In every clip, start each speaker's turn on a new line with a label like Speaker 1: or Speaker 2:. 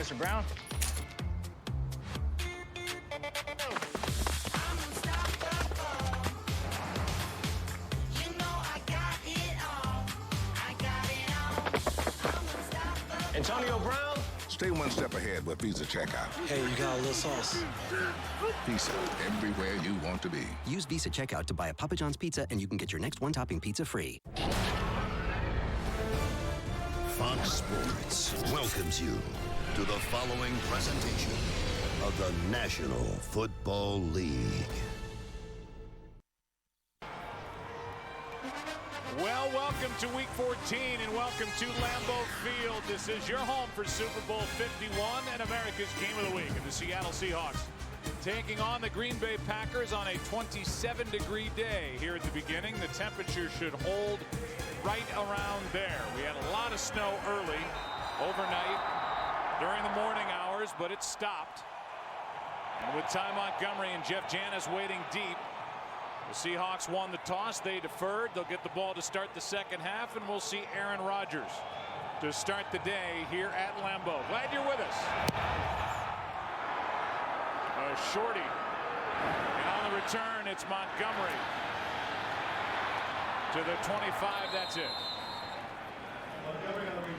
Speaker 1: Mr. Brown. Antonio Brown.
Speaker 2: Stay one step ahead with Visa Checkout.
Speaker 3: Hey, you got a little sauce.
Speaker 2: Visa, everywhere you want to be.
Speaker 4: Use Visa Checkout to buy a Papa John's pizza, and you can get your next one-topping pizza free.
Speaker 5: Fox Sports welcomes you to the following presentation of the National Football League.
Speaker 6: Well, welcome to Week 14 and welcome to Lambeau Field. This is your home for Super Bowl 51 and America's Game of the Week. And the Seattle Seahawks taking on the Green Bay Packers on a 27-degree day here at the beginning. The temperature should hold right around there. We had a lot of snow early, overnight, during the morning hours, but it stopped. And with Ty Montgomery and Jeff Janis waiting deep, the Seahawks won the toss. They deferred. They'll get the ball to start the second half, and we'll see Aaron Rodgers to start the day here at Lambeau. Glad you're with us. Shorty. And on the return, it's Montgomery. To the 25, that's it.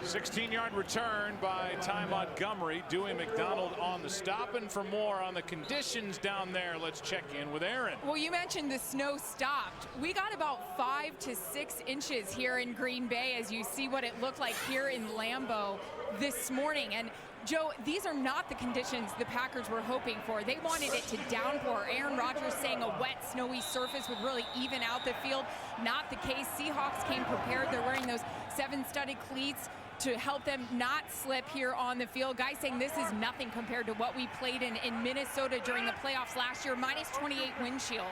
Speaker 6: 16-yard return by Ty Montgomery. Dewey McDonald on the stop. And for more on the conditions down there, let's check in with Aaron.
Speaker 7: Well, you mentioned the snow stopped. We got about 5 to 6 inches here in Green Bay as you see what it looked like here in Lambeau this morning. And Joe, these are not the conditions the Packers were hoping for. They wanted it to downpour. Aaron Rodgers saying a wet, snowy surface would really even out the field. Not the case. Seahawks came prepared. They're wearing those 7-studded cleats to help them not slip here on the field. Guys saying this is nothing compared to what we played in Minnesota during the playoffs last year. Minus 28 wind chill.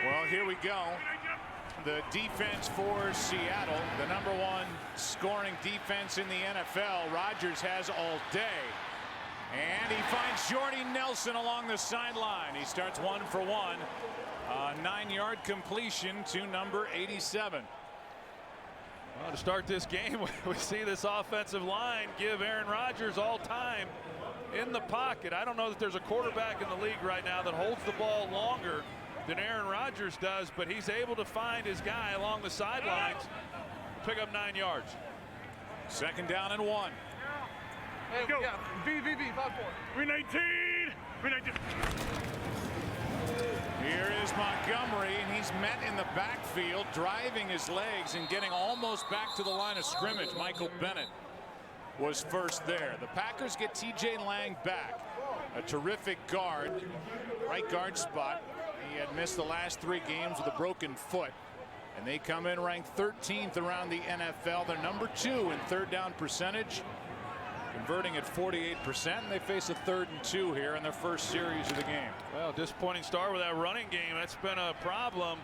Speaker 6: Well, here we go. The defense for Seattle, the #1 scoring defense in the NFL. Rodgers has all day. And he finds Jordy Nelson along the sideline. He starts 1 for 1. 9-yard completion to number 87.
Speaker 8: Well, to start this game, we see this offensive line give Aaron Rodgers all time in the pocket. I don't know that there's a quarterback in the league right now that holds the ball longer than Aaron Rodgers does, but he's able to find his guy along the sidelines, pick up 9 yards.
Speaker 6: Second down and 1.
Speaker 9: Hey, go. Yeah. V, 5-4. 319. 319.
Speaker 6: Here is Montgomery, and he's met in the backfield, driving his legs and getting almost back to the line of scrimmage. Michael Bennett was first there. The Packers get T.J. Lang back, a terrific guard, right guard spot. He had missed the last 3 games with a broken foot, and they come in ranked 13th around the NFL. They're #2 in third down percentage, converting at 48%, and they face a 3rd and 2 here in their first series of the game.
Speaker 8: Well, disappointing start with that running game. That's been a problem,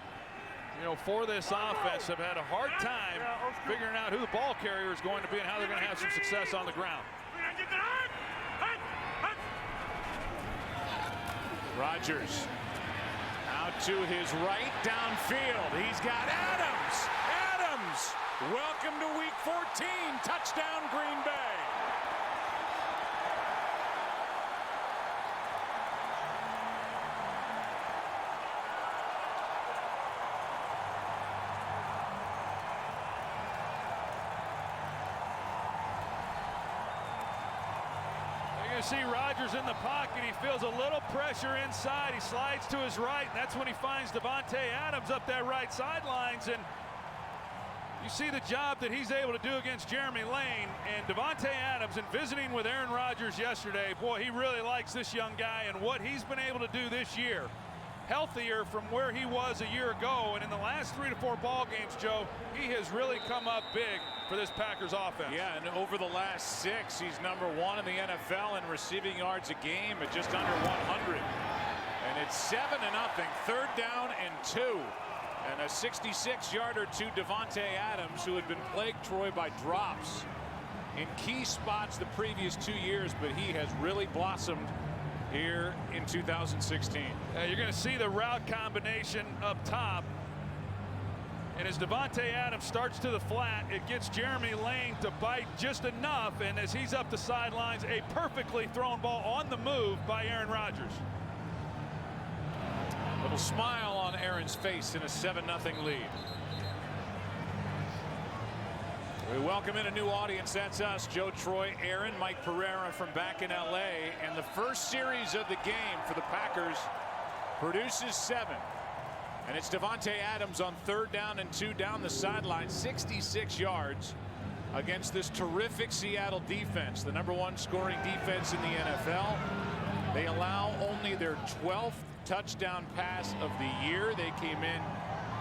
Speaker 8: for this offense. Have had a hard time figuring out who the ball carrier is going to be and how they're going to have some success on the ground.
Speaker 6: Rodgers out to his right downfield. He's got Adams. Adams, welcome to Week 14. Touchdown, Green Bay.
Speaker 8: You see Rodgers in the pocket. He feels a little pressure inside. He slides to his right, and that's when he finds Davante Adams up that right sidelines. And you see the job that he's able to do against Jeremy Lane. And Davante Adams, in visiting with Aaron Rodgers yesterday, boy, he really likes this young guy and what he's been able to do this year. Healthier from where he was a year ago, and in the last 3 to 4 ball games, Joe, he has really come up big for this Packers offense.
Speaker 6: Yeah, and over the last 6, he's #1 in the NFL in receiving yards a game at just under 100. And it's 7-0, 3rd down and 2. And a 66-yarder to Davante Adams, who had been plagued, Troy, by drops in key spots the previous 2 years, but he has really blossomed here in 2016.
Speaker 8: You're going to see the route combination up top. And as Davante Adams starts to the flat, it gets Jeremy Lane to bite just enough. And as he's up the sidelines, a perfectly thrown ball on the move by Aaron Rodgers.
Speaker 6: Little smile on Aaron's face in a 7-0 lead. We welcome in a new audience. That's us, Joe Troy, Aaron, Mike Pereira from back in LA. And the first series of the game for the Packers produces 7. And it's Davante Adams on 3rd down and 2 down the sideline, 66 yards against this terrific Seattle defense, the #1 scoring defense in the NFL. They allow only their 12th touchdown pass of the year. They came in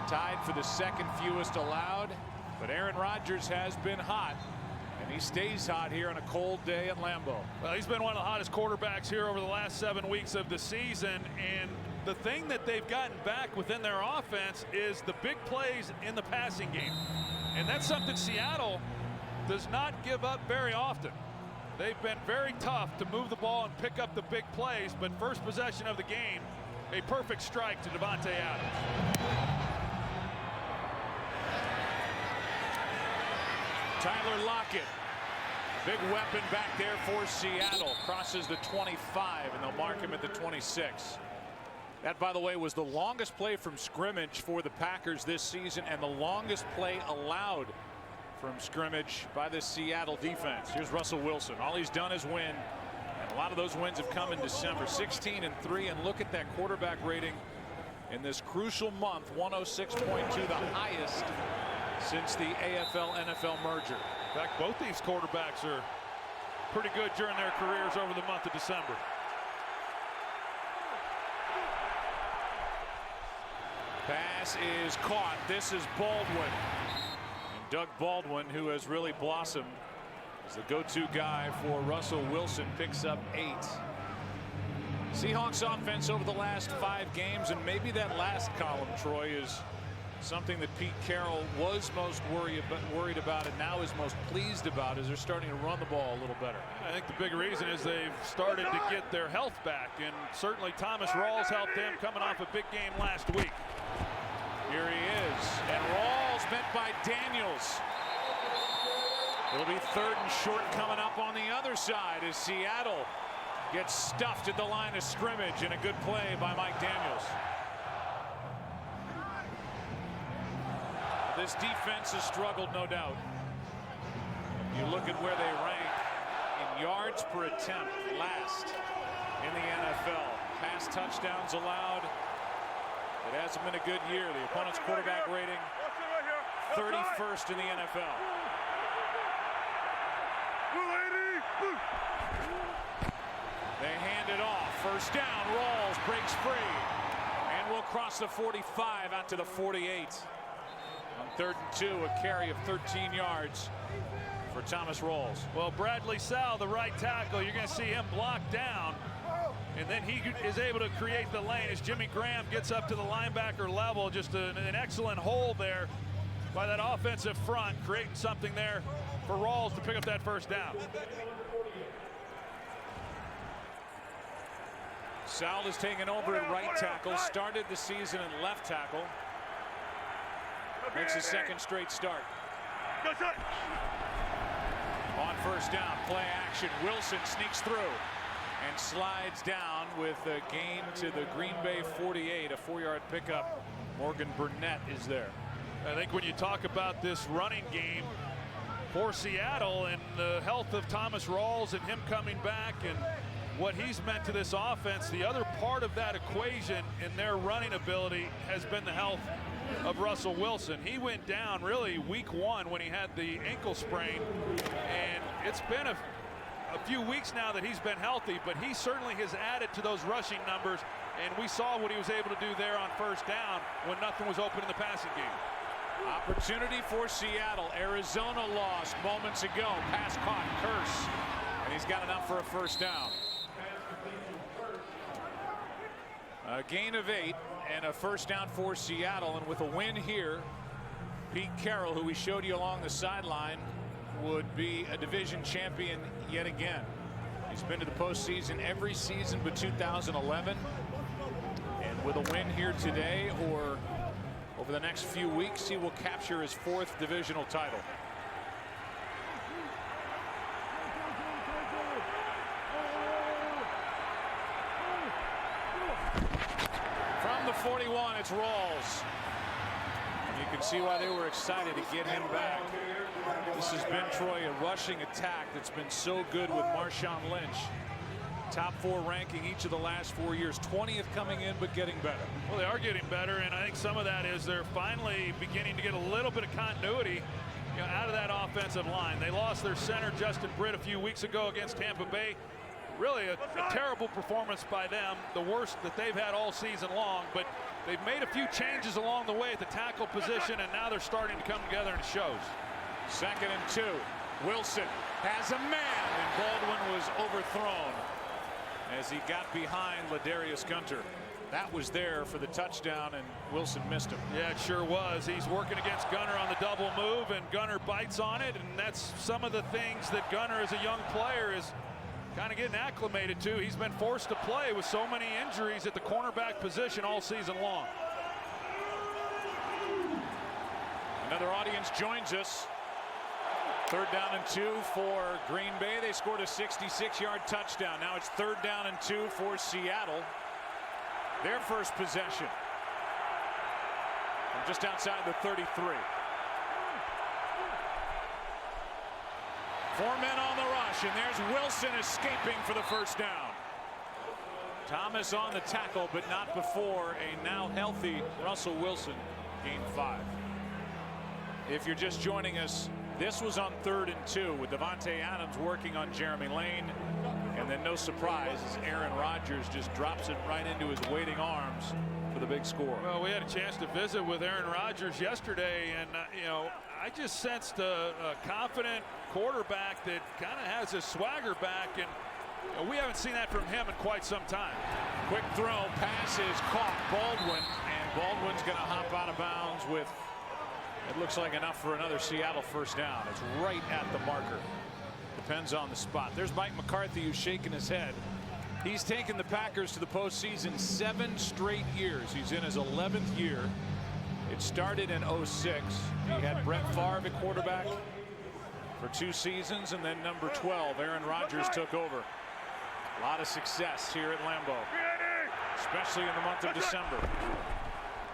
Speaker 6: tied for the 2nd fewest allowed. But Aaron Rodgers has been hot, and he stays hot here on a cold day at Lambeau.
Speaker 8: Well, he's been one of the hottest quarterbacks here over the last 7 weeks of the season. And the thing that they've gotten back within their offense is the big plays in the passing game. And that's something Seattle does not give up very often. They've been very tough to move the ball and pick up the big plays, but first possession of the game, a perfect strike to Davante Adams.
Speaker 6: Tyler Lockett, big weapon back there for Seattle, crosses the 25, and they'll mark him at the 26. That, by the way, was the longest play from scrimmage for the Packers this season and the longest play allowed from scrimmage by the Seattle defense. Here's Russell Wilson. All he's done is win, and a lot of those wins have come in December. 16-3, and look at that quarterback rating in this crucial month, 106.2, the highest since the AFL-NFL merger.
Speaker 8: In fact, both these quarterbacks are pretty good during their careers over the month of December.
Speaker 6: Pass is caught. This is Baldwin. And Doug Baldwin, who has really blossomed as the go-to guy for Russell Wilson, picks up 8. Seahawks offense over the last 5 games, and maybe that last column, Troy, is something that Pete Carroll was most worried about and now is most pleased about, as they're starting to run the ball a little better.
Speaker 8: I think the big reason is they've started to get their health back, and certainly Thomas Rawls helped them coming off a big game last week.
Speaker 6: Here he is, and Rawls met by Daniels. It'll be 3rd and short coming up on the other side as Seattle gets stuffed at the line of scrimmage, and a good play by Mike Daniels. This defense has struggled, no doubt. You look at where they rank in yards per attempt, last in the NFL. Pass touchdowns allowed. It hasn't been a good year. The opponent's quarterback rating, 31st in the NFL. They hand it off. 1st down. Rawls breaks free and will cross the 45 out to the 48. On 3rd and 2, a carry of 13 yards for Thomas Rawls.
Speaker 8: Well, Bradley Sowell, the right tackle, you're going to see him blocked down, and then he is able to create the lane as Jimmy Graham gets up to the linebacker level. Just an excellent hole there by that offensive front, creating something there for Rawls to pick up that 1st down.
Speaker 6: Sowell has taken over at right tackle, started the season at left tackle. Makes his 2nd straight start. On 1st down, play action. Wilson sneaks through and slides down with a gain to the Green Bay 48, a 4-yard pickup. Morgan Burnett is there.
Speaker 8: I think when you talk about this running game for Seattle and the health of Thomas Rawls and him coming back and what he's meant to this offense, the other part of that equation in their running ability has been the health of Russell Wilson. He went down really week 1 when he had the ankle sprain, and it's been a few weeks now that he's been healthy, but he certainly has added to those rushing numbers, and we saw what he was able to do there on 1st down when nothing was open in the passing game.
Speaker 6: Opportunity for Seattle. Arizona lost moments ago. Pass caught. Curse, and he's got enough for a 1st down. A gain of 8 and a 1st down for Seattle, and with a win here, Pete Carroll, who we showed you along the sideline, would be a division champion yet again. He's been to the postseason every season but 2011, and with a win here today, or Over the next few weeks, he will capture his 4th divisional title. From the 41, it's Rawls. And you can see why they were excited to get him back. This has been, Troy, a rushing attack that's been so good with Marshawn Lynch. Top 4 ranking each of the last 4 years. 20th coming in, but getting better.
Speaker 8: Well, they are getting better, and I think some of that is they're finally beginning to get a little bit of continuity, out of that offensive line. They lost their center, Justin Britt, a few weeks ago against Tampa Bay. Really a terrible performance by them, the worst that they've had all season long, but they've made a few changes along the way at the tackle position, and now they're starting to come together, and it shows.
Speaker 6: 2nd and 2. Wilson has a man, and Baldwin was overthrown as he got behind Ladarius Gunter. That was there for the touchdown, and Wilson missed him.
Speaker 8: Yeah, it sure was. He's working against Gunter on the double move, and Gunter bites on it, and that's some of the things that Gunter as a young player is kind of getting acclimated to. He's been forced to play with so many injuries at the cornerback position all season long.
Speaker 6: Another audience joins us. 3rd down and 2 for Green Bay. They scored a 66-yard touchdown. Now it's 3rd down and 2 for Seattle. Their first possession from just outside the 33. 4 men on the rush, and there's Wilson escaping for the first down. Thomas on the tackle, but not before a now healthy Russell Wilson gained 5. If you're just joining us, this was on 3rd and 2 with Davante Adams working on Jeremy Lane, and then no surprise as Aaron Rodgers just drops it right into his waiting arms for the big score.
Speaker 8: Well, we had a chance to visit with Aaron Rodgers yesterday, and I just sensed a confident quarterback that kind of has his swagger back, and we haven't seen that from him in quite some time.
Speaker 6: Quick throw, pass is caught. Baldwin, and Baldwin's going to hop out of bounds with, it looks like, enough for another Seattle first down. It's right at the marker. Depends on the spot. There's Mike McCarthy, who's shaking his head. He's taken the Packers to the postseason 7 straight years. He's in his 11th year. It started in 06. He had Brett Favre at quarterback for 2 seasons, and then number 12, Aaron Rodgers, took over. A lot of success here at Lambeau, especially in the month of December.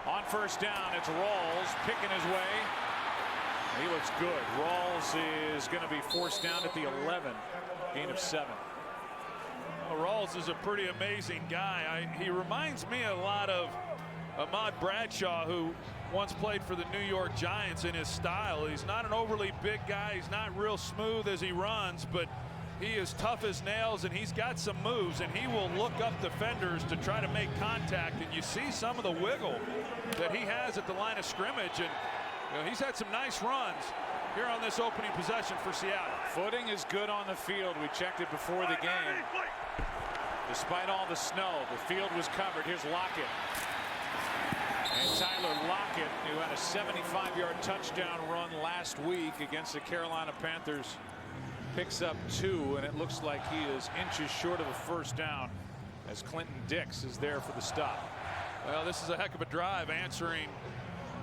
Speaker 6: On first down, it's Rawls picking his way. He looks good. Rawls is going to be forced down at the 11. Gain of 7.
Speaker 8: Well, Rawls is a pretty amazing guy. He reminds me a lot of Ahmad Bradshaw, who once played for the New York Giants in his style. He's not an overly big guy. He's not real smooth as he runs, but he is tough as nails, and he's got some moves, and he will look up defenders to try to make contact. And you see some of the wiggle that he has at the line of scrimmage, and he's had some nice runs here on this opening possession for Seattle.
Speaker 6: Footing is good on the field. We checked it before the game. Despite all the snow, the field was covered. Here's Lockett. And Tyler Lockett, who had a 75-yard touchdown run last week against the Carolina Panthers, picks up 2, and it looks like he is inches short of a first down as Clinton Dix is there for the stop.
Speaker 8: Well, this is a heck of a drive answering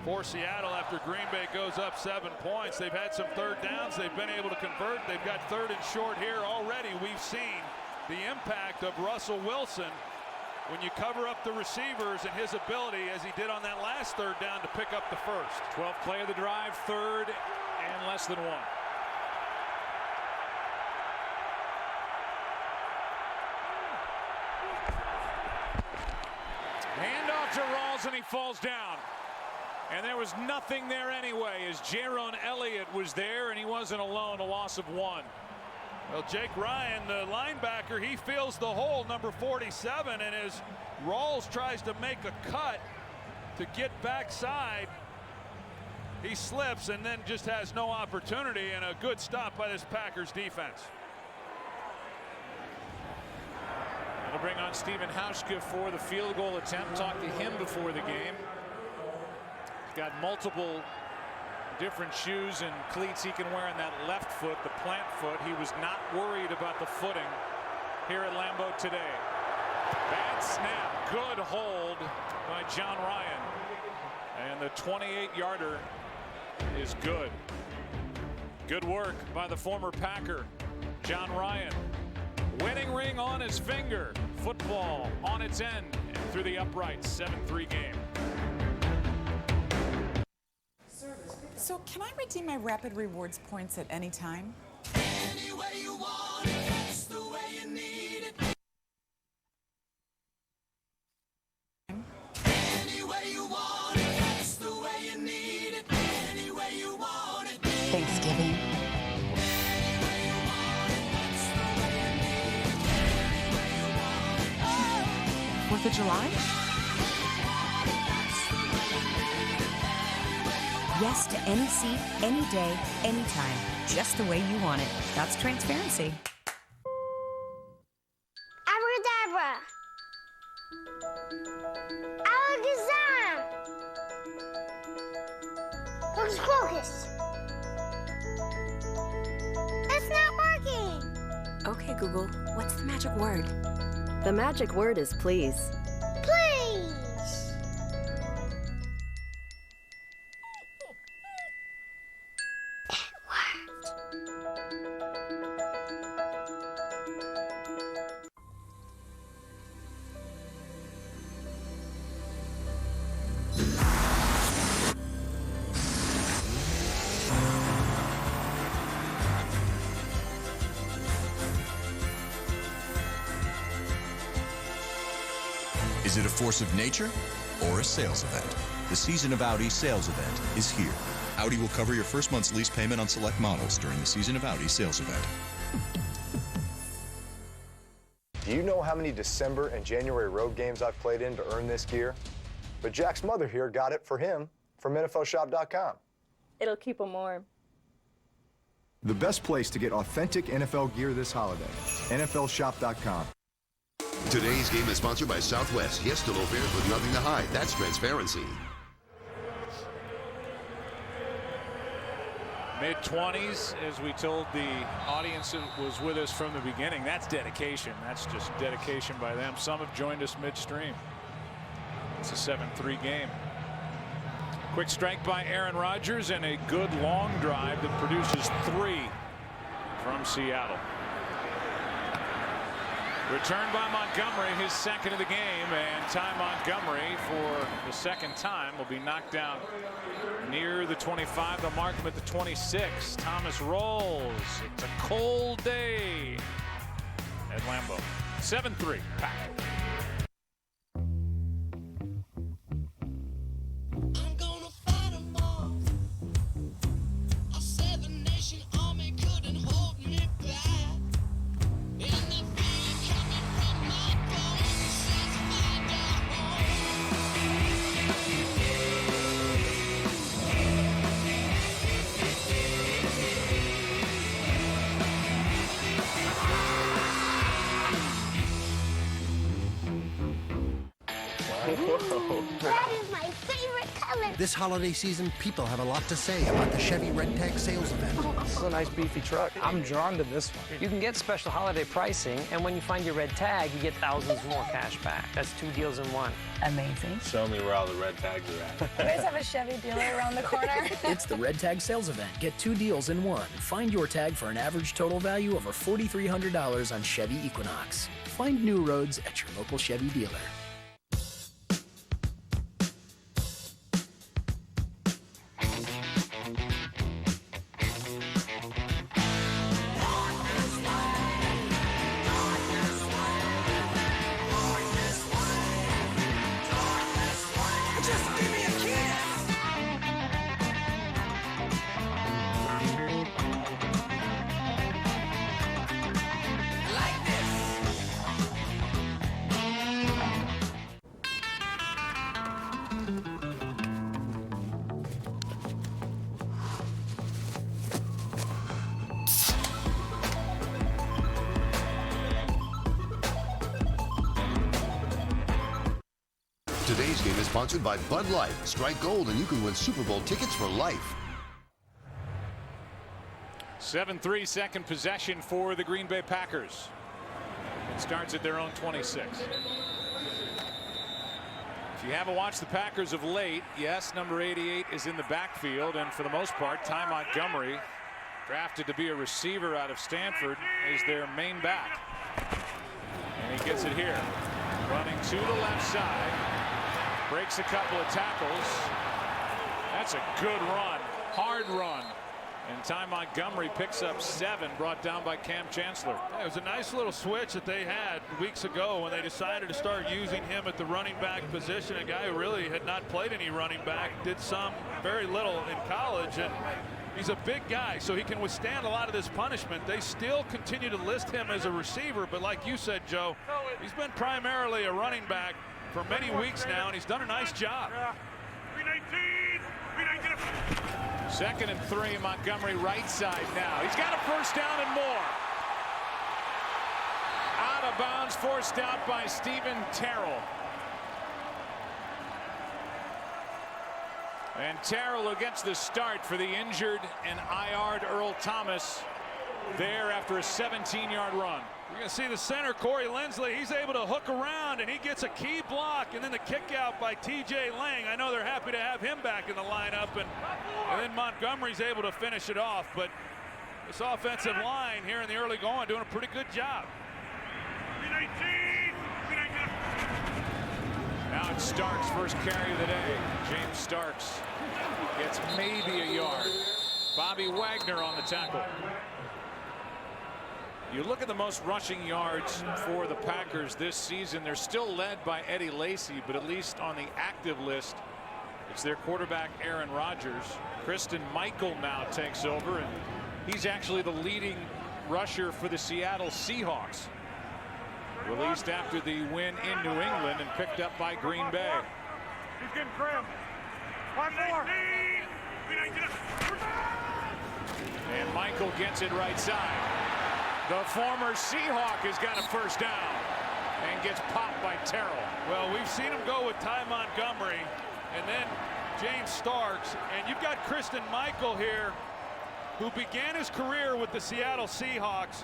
Speaker 8: for Seattle after Green Bay goes up 7 points. They've had some 3rd downs. They've been able to convert. They've got 3rd and short here already. We've seen the impact of Russell Wilson when you cover up the receivers and his ability, as he did on that last 3rd down, to pick up the first.
Speaker 6: 12th play of the drive, 3rd and less than 1. Handoff to Rawls, and he falls down. And there was nothing there anyway, as Jaron Elliott was there, and he wasn't alone. A loss of 1.
Speaker 8: Well, Jake Ryan, the linebacker, he feels the hole, number 47, and as Rawls tries to make a cut to get backside, he slips and then just has no opportunity, and a good stop by this Packers defense.
Speaker 6: It'll bring on Stephen Hauschka for the field goal attempt. Talked to him before the game. He's got multiple different shoes and cleats he can wear on that left foot, the plant foot. He was not worried about the footing here at Lambeau today. Bad snap, good hold by John Ryan And the 28-yarder is good. Good work by the former Packer, John Ryan. Winning ring on his finger. Football on its end and through the uprights. 7-3 game.
Speaker 3: So can I redeem my Rapid Rewards points at any time?
Speaker 10: Any way you want it, that's the way you need it. Any way you want it, that's the way you need it. Any way you want it.
Speaker 3: Thanksgiving. 4th of July?
Speaker 11: Yes to any seat, any day, anytime. Just the way you want it. That's transparency.
Speaker 12: Abracadabra. Alakazam. Hocus pocus. That's not working.
Speaker 11: Okay, Google, what's the magic word? The magic word is please.
Speaker 12: Please.
Speaker 13: Is it a force of nature or a sales event? The Season of Audi sales event is here. Audi will cover your first month's lease payment on select models during the Season of Audi sales event.
Speaker 14: Do you know how many December and January road games I've played in to earn this gear? But Jack's mother here got it for him from NFLshop.com.
Speaker 15: It'll keep him warm.
Speaker 14: The best place to get authentic NFL gear this holiday. NFLshop.com.
Speaker 5: Today's game is sponsored by Southwest. Yes to low fares with nothing to hide. That's transparency.
Speaker 6: Mid-20s, as we told the audience that was with us from the beginning. That's dedication. That's just dedication by them. Some have joined us midstream. It's a 7-3 game. Quick strike by Aaron Rodgers and a good long drive that produces 3 from Seattle. Returned by Montgomery, his second of the game, and Ty Montgomery for the second time will be knocked down near the 25. They'll mark him at the 26. Thomas rolls. It's a cold day at Lambeau. 7-3 Pack.
Speaker 12: That is my favorite color.
Speaker 16: This holiday season, people have a lot to say about the Chevy Red Tag sales event.
Speaker 17: This is a nice beefy truck. I'm drawn to this one. You can get special holiday pricing, and when you find your red tag, you get thousands more cash back. That's 2 deals in one.
Speaker 11: Amazing.
Speaker 1: Show me where all the red tags are at.
Speaker 18: You guys have a Chevy dealer around the corner?
Speaker 19: It's the Red Tag sales event. Get 2 deals in one. Find your tag for an average total value over $4,300 on Chevy Equinox. Find new roads at your local Chevy dealer.
Speaker 5: Today's game is sponsored by Bud Light. Strike gold and you can win Super Bowl tickets for life.
Speaker 6: 7-3 second possession for the Green Bay Packers. It starts at their own 26. If you haven't watched the Packers of late, yes, number 88 is in the backfield, and for the most part, Ty Montgomery, drafted to be a receiver out of Stanford, is their main back. And he gets it here. Running to the left side. Breaks a couple of tackles. That's a good run. Hard run. And Ty Montgomery picks up 7, brought down by Cam Chancellor.
Speaker 8: It was a nice little switch that they had weeks ago when they decided to start using him at the running back position. A guy who really had not played any running back, did some very little in college, and he's a big guy, so he can withstand a lot of this punishment. They still continue to list him as a receiver, but like you said, Joe, he's been primarily a running back for many weeks now, and he's done a nice job.
Speaker 6: 2nd and 3, Montgomery right side now. He's got a first down and more. Out of bounds, forced out by Stephen Terrell. And Terrell who gets the start for the injured and IR'd Earl Thomas there after a 17-yard run.
Speaker 8: You're going to see the center, Corey Lindsley. He's able to hook around, and he gets a key block, and then the kick out by T.J. Lang. I know they're happy to have him back in the lineup, and then Montgomery's able to finish it off. But this offensive line here in the early going doing a pretty good job.
Speaker 6: Now it's Starks' first carry of the day. James Starks gets maybe a yard. Bobby Wagner on the tackle. You look at the most rushing yards for the Packers this season. They're still led by Eddie Lacy, but at least on the active list, it's their quarterback Aaron Rodgers. Kristen Michael now takes over, and he's actually the leading rusher for the Seattle Seahawks. Released after the win in New England and picked up by Green Bay.
Speaker 9: He's getting cramped. 5 more.
Speaker 6: And Michael gets it right side. The former Seahawk has got a first down and gets popped by Terrell.
Speaker 8: Well, we've seen him go with Ty Montgomery and then James Starks, and you've got Kristen Michael here, who began his career with the Seattle Seahawks,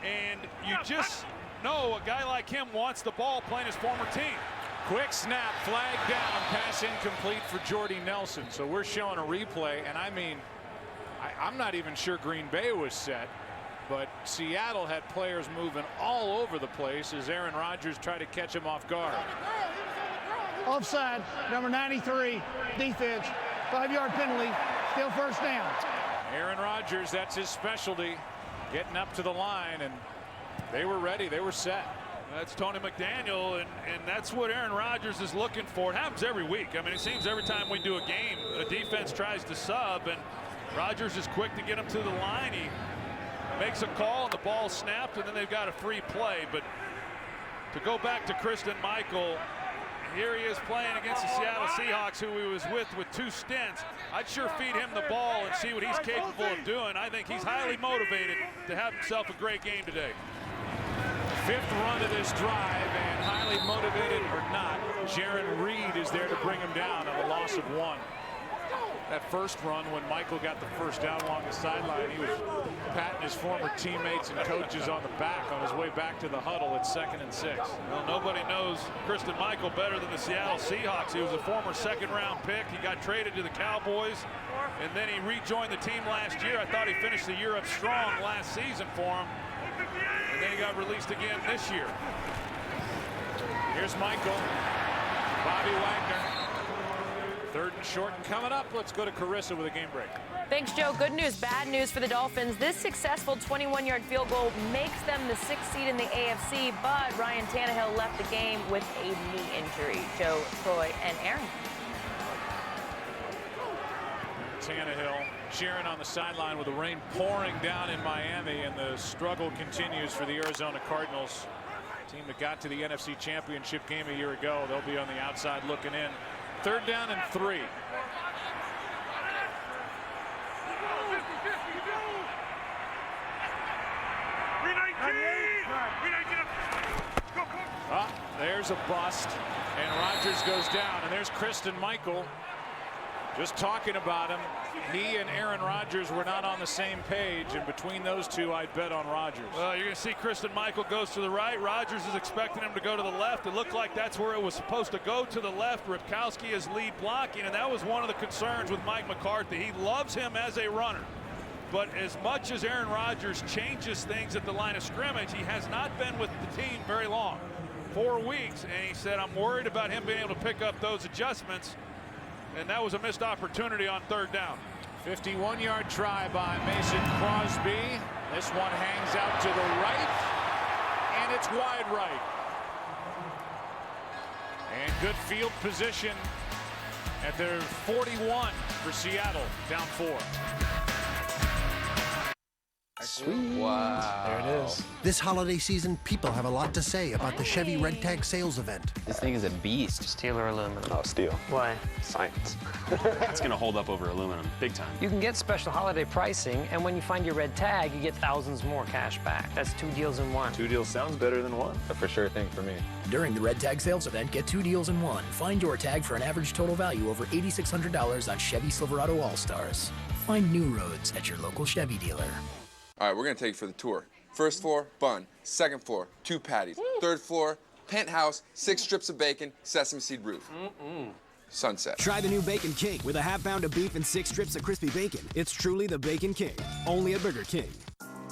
Speaker 8: and you just know a guy like him wants the ball playing his former team.
Speaker 6: Quick snap, flag down, pass incomplete for Jordy Nelson. So we're showing a replay, and I mean, I'm not even sure Green Bay was set, but Seattle had players moving all over the place as Aaron Rodgers tried to catch him off guard.
Speaker 9: Offside, number 93, defense, 5-yard penalty, still first down.
Speaker 6: Aaron Rodgers, that's his specialty, getting up to the line, and they were ready, they were set.
Speaker 8: That's Tony McDaniel, and that's what Aaron Rodgers is looking for. It happens every week. I mean, it seems every time we do a game, a defense tries to sub, and Rodgers is quick to get him to the line. He makes a call, and the ball snapped, and then they've got a free play. But to go back to Kristen Michael, here he is playing against the Seattle Seahawks, who he was with 2 stints. I'd sure feed him the ball and see what he's capable of doing. I think he's highly motivated to have himself a great game today.
Speaker 6: 5th run of this drive, and highly motivated or not, Jaron Reed is there to bring him down on a loss of 1. That first run, when Michael got the first down along the sideline, he was patting his former teammates and coaches on the back on his way back to the huddle at 2nd and 6.
Speaker 8: Well, nobody knows Kristen Michael better than the Seattle Seahawks. He was a former 2nd-round pick. He got traded to the Cowboys, and then he rejoined the team last year. I thought he finished the year up strong last season for him, and then he got released again this year.
Speaker 6: Here's Michael. Bobby Wagner. 3rd and short and coming up. Let's go to Carissa with a game break.
Speaker 20: Thanks, Joe. Good news, bad news for the Dolphins. This successful 21-yard field goal makes them the 6th seed in the AFC, but Ryan Tannehill left the game with a knee injury. Joe, Troy, and Aaron.
Speaker 6: Tannehill cheering on the sideline with the rain pouring down in Miami, and the struggle continues for the Arizona Cardinals. Team that got to the NFC Championship game a year ago. They'll be on the outside looking in. 3rd down and 3. There's a bust, and Rodgers goes down, and there's Kristen Michael. Just talking about him, he and Aaron Rodgers were not on the same page, and between those two, I'd bet on Rodgers.
Speaker 8: Well, you're going to see Christian Michael goes to the right. Rodgers is expecting him to go to the left. It looked like that's where it was supposed to go, to the left. Ripkowski is lead blocking, and that was one of the concerns with Mike McCarthy. He loves him as a runner. But as much as Aaron Rodgers changes things at the line of scrimmage, he has not been with the team very long. 4 weeks, and he said, I'm worried about him being able to pick up those adjustments. And that was a missed opportunity on 3rd down.
Speaker 6: 51-yard try by Mason Crosby. This one hangs out to the right, and it's wide right. And good field position at their 41 for Seattle, down 4.
Speaker 16: Sweet.
Speaker 1: Wow.
Speaker 16: There it is. This holiday season, people have a lot to say about the Chevy Red Tag sales event.
Speaker 1: This thing is a beast.
Speaker 17: Steel or aluminum?
Speaker 1: Oh, steel.
Speaker 17: Why?
Speaker 1: Science. It's going to hold up over aluminum, big time.
Speaker 17: You can get special holiday pricing, and when you find your red tag, you get thousands more cash back. That's 2 deals in 1.
Speaker 1: 2 deals sounds better than 1. A for sure thing for me.
Speaker 19: During the Red Tag sales event, get 2 deals in 1. Find your tag for an average total value over $8,600 on Chevy Silverado All-Stars. Find new roads at your local Chevy dealer.
Speaker 21: All right, we're going to take you for the tour. 1st floor, bun. 2nd floor, 2 patties. 3rd floor, penthouse, 6 strips of bacon, sesame seed roof. Sunset.
Speaker 22: Try the new Bacon King with a half pound of beef and 6 strips of crispy bacon. It's truly the Bacon King, only at Burger King.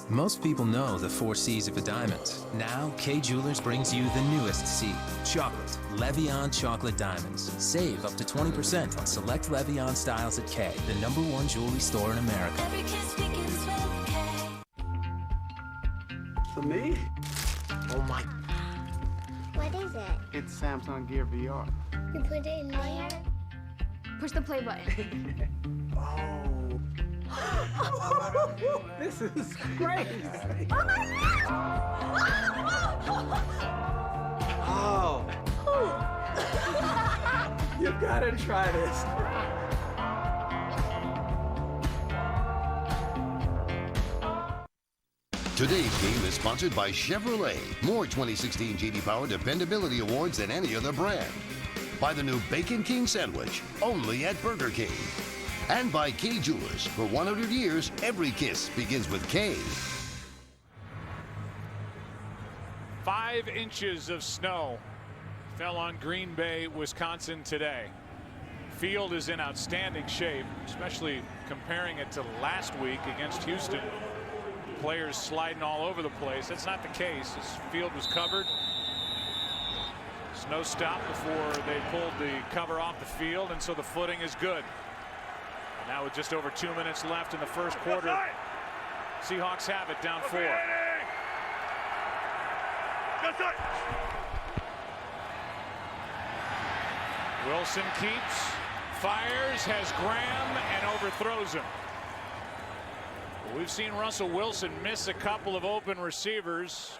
Speaker 23: Most people know the 4 C's of a diamond. Now, Kay Jewelers brings you the newest C, chocolate. Levion Chocolate Diamonds. Save up to 20% on select Levion styles at Kay, the #1 jewelry store in America.
Speaker 10: Every kiss begins with K.
Speaker 24: For me?
Speaker 16: Oh my.
Speaker 12: What is it?
Speaker 24: It's Samsung Gear VR.
Speaker 12: You put it in there?
Speaker 18: Push the play button.
Speaker 24: This is crazy. Oh. You gotta try this.
Speaker 5: Today's game is sponsored by Chevrolet. More 2016 J.D. Power Dependability Awards than any other brand. By the new Bacon King sandwich, only at Burger King. And by Kay Jewelers. For 100 years, every kiss begins with K.
Speaker 6: 5 inches of snow fell on Green Bay, Wisconsin today. Field is in outstanding shape, especially comparing it to last week against Houston. Players sliding all over the place. That's not the case. This field was covered. Snow stopped before they pulled the cover off the field, and so the footing is good. And now with just over 2 minutes left in the first quarter, Seahawks have it, down 4. Wilson keeps, fires, has Graham, and overthrows him. We've seen Russell Wilson miss a couple of open receivers.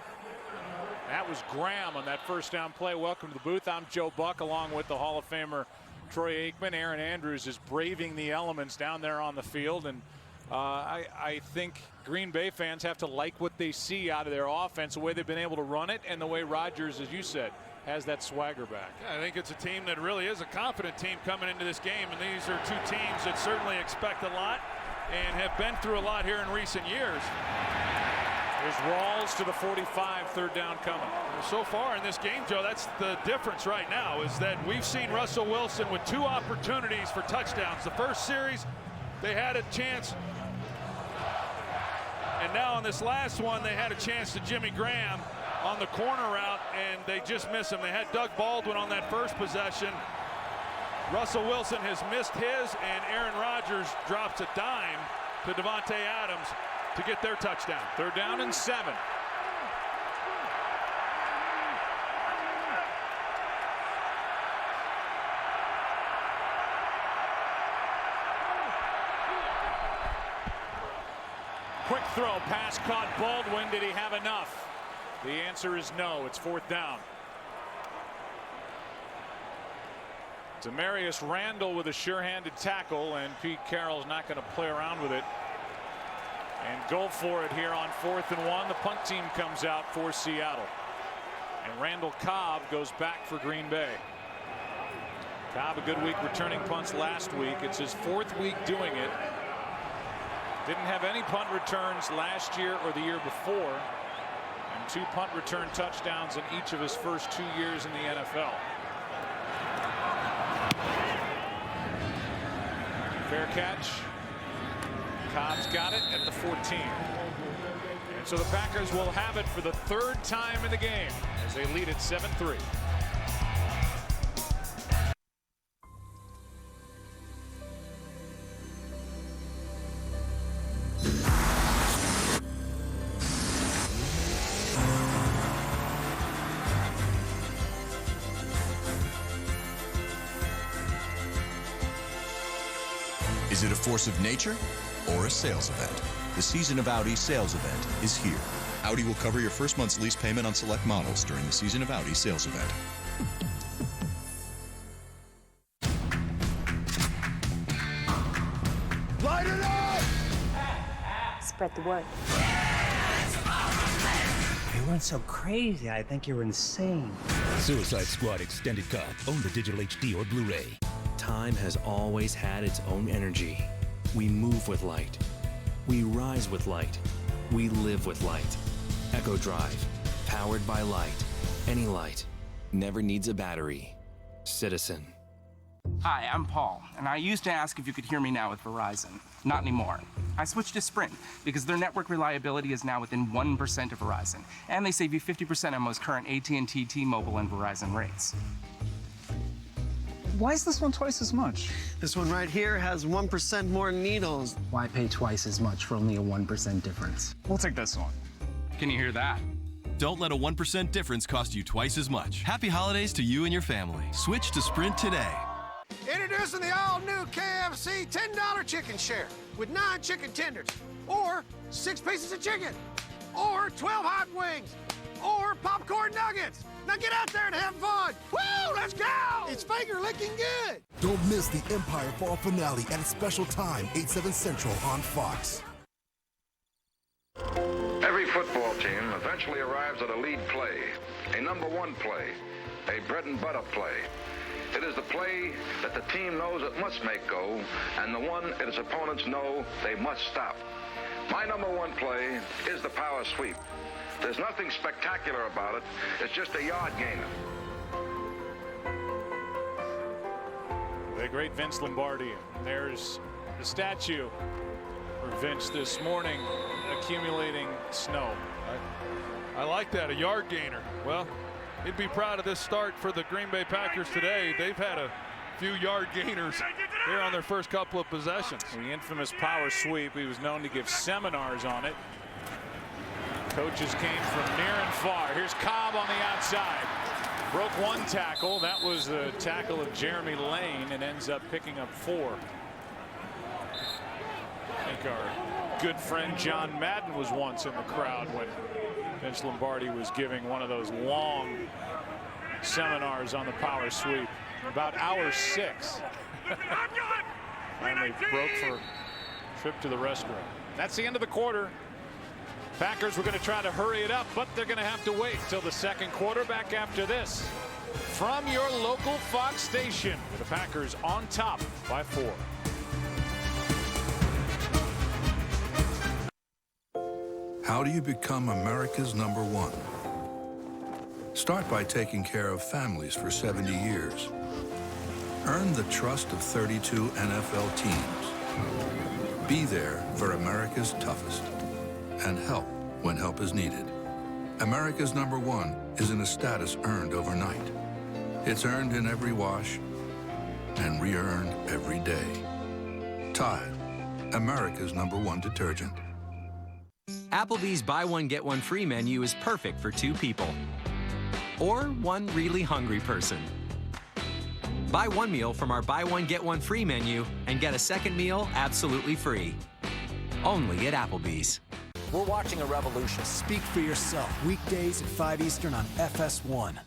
Speaker 6: That was Graham on that first down play. Welcome to the booth. I'm Joe Buck, along with the Hall of Famer Troy Aikman. Aaron Andrews is braving the elements down there on the field, and I think Green Bay fans have to like what they see out of their offense, the way they've been able to run it, and the way Rodgers, as you said, has that swagger back.
Speaker 8: Yeah, I think it's a team that really is a confident team coming into this game, and these are 2 teams that certainly expect a lot and have been through a lot here in recent years.
Speaker 6: There's Rawls to the 45, 3rd down coming.
Speaker 8: So far in this game, Joe, that's the difference right now, is that we've seen Russell Wilson with 2 opportunities for touchdowns. The first series, they had a chance, and now on this last one, they had a chance to Jimmy Graham on the corner route, and they just missed him. They had Doug Baldwin on that first possession. Russell Wilson has missed his, and Aaron Rodgers drops a dime to Davante Adams to get their touchdown.
Speaker 6: 3rd down and 7. Quick throw, pass caught Baldwin. Did he have enough? The answer is no. It's 4th down. Demarius Randall with a sure-handed tackle, and Pete Carroll's not going to play around with it. And go for it here on 4th and 1. The punt team comes out for Seattle. And Randall Cobb goes back for Green Bay. Cobb, a good week returning punts last week. It's his 4th week doing it. Didn't have any punt returns last year or the year before, and 2 punt return touchdowns in each of his first 2 years in the NFL. Fair catch. Cobb's got it at the 14. And so the Packers will have it for the 3rd time in the game as they lead it 7-3.
Speaker 13: Is it a force of nature or a sales event? The Season of Audi sales event is here. Audi will cover your first month's lease payment on select models during the Season of Audi sales event.
Speaker 10: Light it up!
Speaker 11: Spread the word.
Speaker 2: You went so crazy, I think you're insane.
Speaker 3: Suicide Squad Extended Cut. Own the digital HD or Blu-ray.
Speaker 4: Time has always had its own energy. We move with light. We rise with light. We live with light. Echo Drive. Powered by light. Any light. Never needs a battery. Citizen.
Speaker 7: Hi, I'm Paul, and I used to ask if you could hear me now with Verizon. Not anymore. I switched to Sprint because their network reliability is now within 1% of Verizon, and they save you 50% on most current AT&T, T-Mobile, and Verizon rates.
Speaker 24: Why is this one twice as much?
Speaker 25: This one right here has 1% more needles.
Speaker 24: Why pay twice as much for only a 1% difference? We'll take this one.
Speaker 7: Can you hear that?
Speaker 26: Don't let a 1% difference cost you twice as much. Happy holidays to you and your family. Switch to Sprint today.
Speaker 27: Introducing the all-new KFC $10 chicken share with 9 chicken tenders, or 6 pieces of chicken, or 12 hot wings, or popcorn nuggets. Now get out there and have fun. Woo, let's go! It's finger licking good.
Speaker 28: Don't miss the Empire Fall finale at a special time, 8/7 Central on Fox.
Speaker 29: Every football team eventually arrives at a lead play, a number 1 play, a bread and butter play. It is the play that the team knows it must make go, and the one that its opponents know they must stop. My number 1 play is the power sweep. There's nothing spectacular about it. It's just a yard gainer.
Speaker 6: The great Vince Lombardi. There's the statue for Vince this morning, accumulating snow.
Speaker 8: I like that, a yard gainer. Well, he'd be proud of this start for the Green Bay Packers today. They've had a few yard gainers here on their first couple of possessions.
Speaker 6: The infamous power sweep. He was known to give seminars on it. Coaches came from near and far. Here's Cobb on the outside. Broke 1 tackle. That was the tackle of Jeremy Lane, and ends up picking up 4. I think our good friend John Madden was once in the crowd when Vince Lombardi was giving one of those long seminars on the power sweep. About hour 6. Finally broke for a trip to the restroom. That's the end of the quarter. Packers were going to try to hurry it up, but they're going to have to wait till the second quarter. Back after this from your local Fox station. The Packers on top by 4.
Speaker 30: How do you become America's #1? Start by taking care of families for 70 years. Earn the trust of 32 NFL teams. Be there for America's toughest. And help when help is needed. America's #1 isn't a status earned overnight. It's earned in every wash and re-earned every day. Tide, America's #1 detergent.
Speaker 23: Applebee's buy one, get one free menu is perfect for 2 people. Or one really hungry person. Buy 1 meal from our buy one, get one free menu and get a second meal absolutely free. Only at Applebee's.
Speaker 22: We're watching a revolution. Speak for yourself. Weekdays at 5 Eastern on FS1.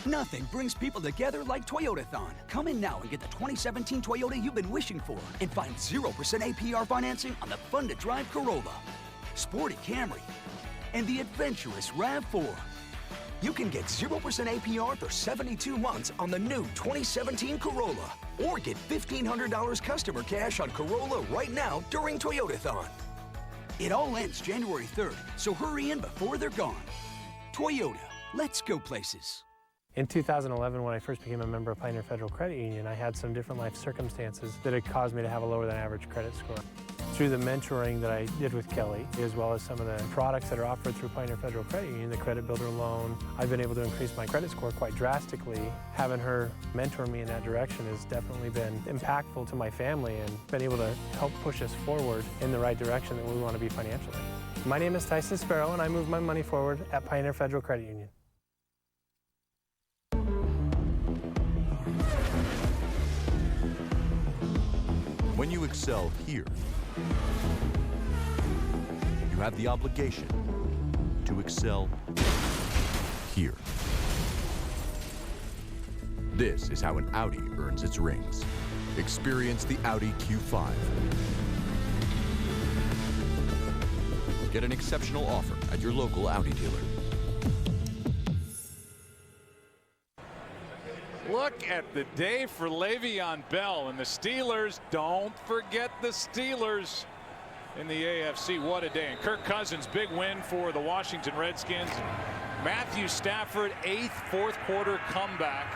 Speaker 31: Nothing brings people together like Toyotathon. Come in now and get the 2017 Toyota you've been wishing for and find 0% APR financing on the fun-to-drive Corolla, sporty Camry, and the adventurous RAV4. you can get 0% APR for 72 months on the new 2017 Corolla. Or get $1,500 customer cash on Corolla right now during Toyotathon. It all ends January 3rd, so hurry in before they're gone. Toyota, let's go places.
Speaker 1: In 2011, when I first became a member of Pioneer Federal Credit Union, I had some different life circumstances that had caused me to have a lower than average credit score. Through the mentoring that I did with Kelly, as well as some of the products that are offered through Pioneer Federal Credit Union, the Credit Builder loan, I've been able to increase my credit score quite drastically. Having her mentor me in that direction has definitely been impactful to my family and been able to help push us forward in the right direction that we want to be financially. My name is Tyson Sparrow, and I move my money forward at Pioneer Federal Credit Union.
Speaker 13: When you excel here, you have the obligation to excel here. This is how an Audi earns its rings. Experience the Audi Q5. Get an exceptional offer at your local Audi dealer.
Speaker 6: Look at the day for Le'Veon Bell and the Steelers. Don't forget the Steelers in the AFC. What a day. And Kirk Cousins, big win for the Washington Redskins. Matthew Stafford, 8th fourth quarter comeback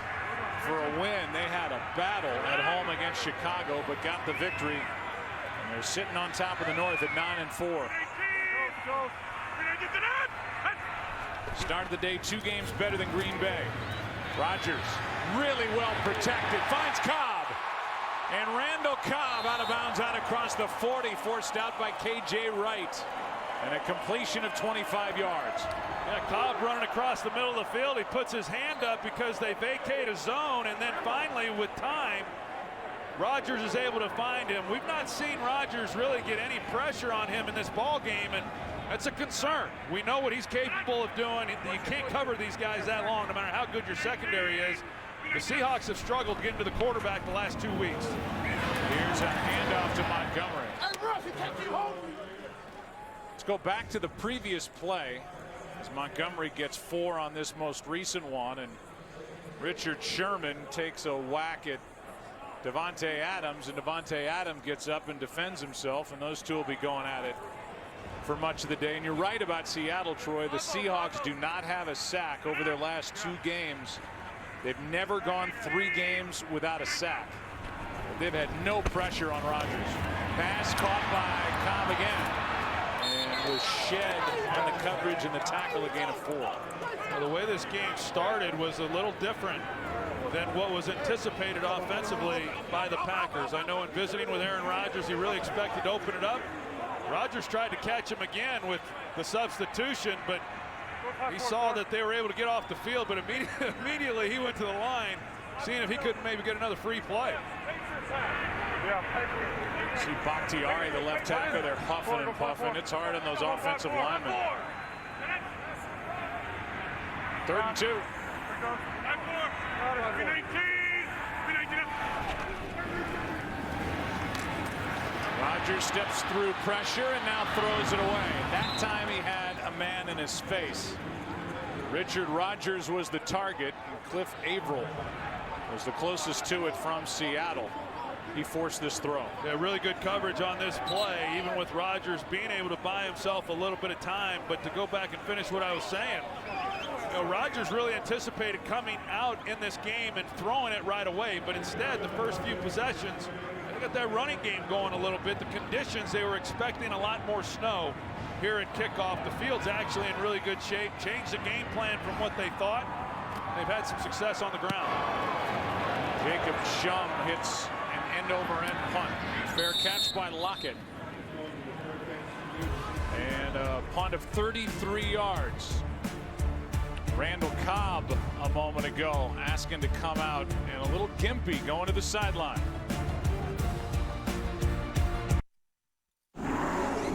Speaker 6: for a win. They had a battle at home against Chicago, but got the victory. And they're sitting on top of the North at 9-4. Started the day 2 games better than Green Bay. Rodgers really well protected, finds Cobb, and Randall Cobb out of bounds out across the 40, forced out by KJ Wright, and a completion of 25 yards.
Speaker 8: Yeah, Cobb running across the middle of the field. He puts his hand up because they vacate a zone, and then finally with time, Rodgers is able to find him. We've not seen Rodgers really get any pressure on him in this ball game, and that's a concern. We know what he's capable of doing. You can't cover these guys that long, no matter how good your secondary is. The Seahawks have struggled getting to the quarterback the last 2 weeks.
Speaker 6: Here's a handoff to Montgomery. Let's go back to the previous play as Montgomery gets 4 on this most recent one, and Richard Sherman takes a whack at Davante Adams, and Davante Adams gets up and defends himself, and those two will be going at it for much of the day. And you're right about Seattle, Troy. The Seahawks do not have a sack over their last 2 games. They've never gone 3 games without a sack. They've had no pressure on Rodgers. Pass caught by Cobb again, and was shed on the coverage and the tackle, a gain of 4.
Speaker 8: Well, the way this game started was a little different than what was anticipated offensively by the Packers. I know in visiting with Aaron Rodgers, he really expected to open it up. Rodgers tried to catch him again with the substitution, but he saw that they were able to get off the field, but immediately he went to the line, seeing if he couldn't maybe get another free play.
Speaker 6: See Bakhtiari, the left tackle, they're huffing and puffing. It's hard on those offensive linemen. 3rd and 2. Rodgers steps through pressure and now throws it away. That time he had a man in his face. Richard Rodgers was the target, and Cliff Averill was the closest to it from Seattle. He forced this throw.
Speaker 8: Yeah, really good coverage on this play, even with Rodgers being able to buy himself a little bit of time. But to go back and finish what I was saying, you know, Rodgers really anticipated coming out in this game and throwing it right away, but instead the first few possessions, they got that running game going a little bit. The conditions, they were expecting a lot more snow here at kickoff. The field's actually in really good shape. Changed the game plan from what they thought. They've had some success on the ground.
Speaker 6: Jacob Shum hits an end-over-end punt. Fair catch by Lockett. And a punt of 33 yards. Randall Cobb a moment ago asking to come out, and a little gimpy going to the sideline.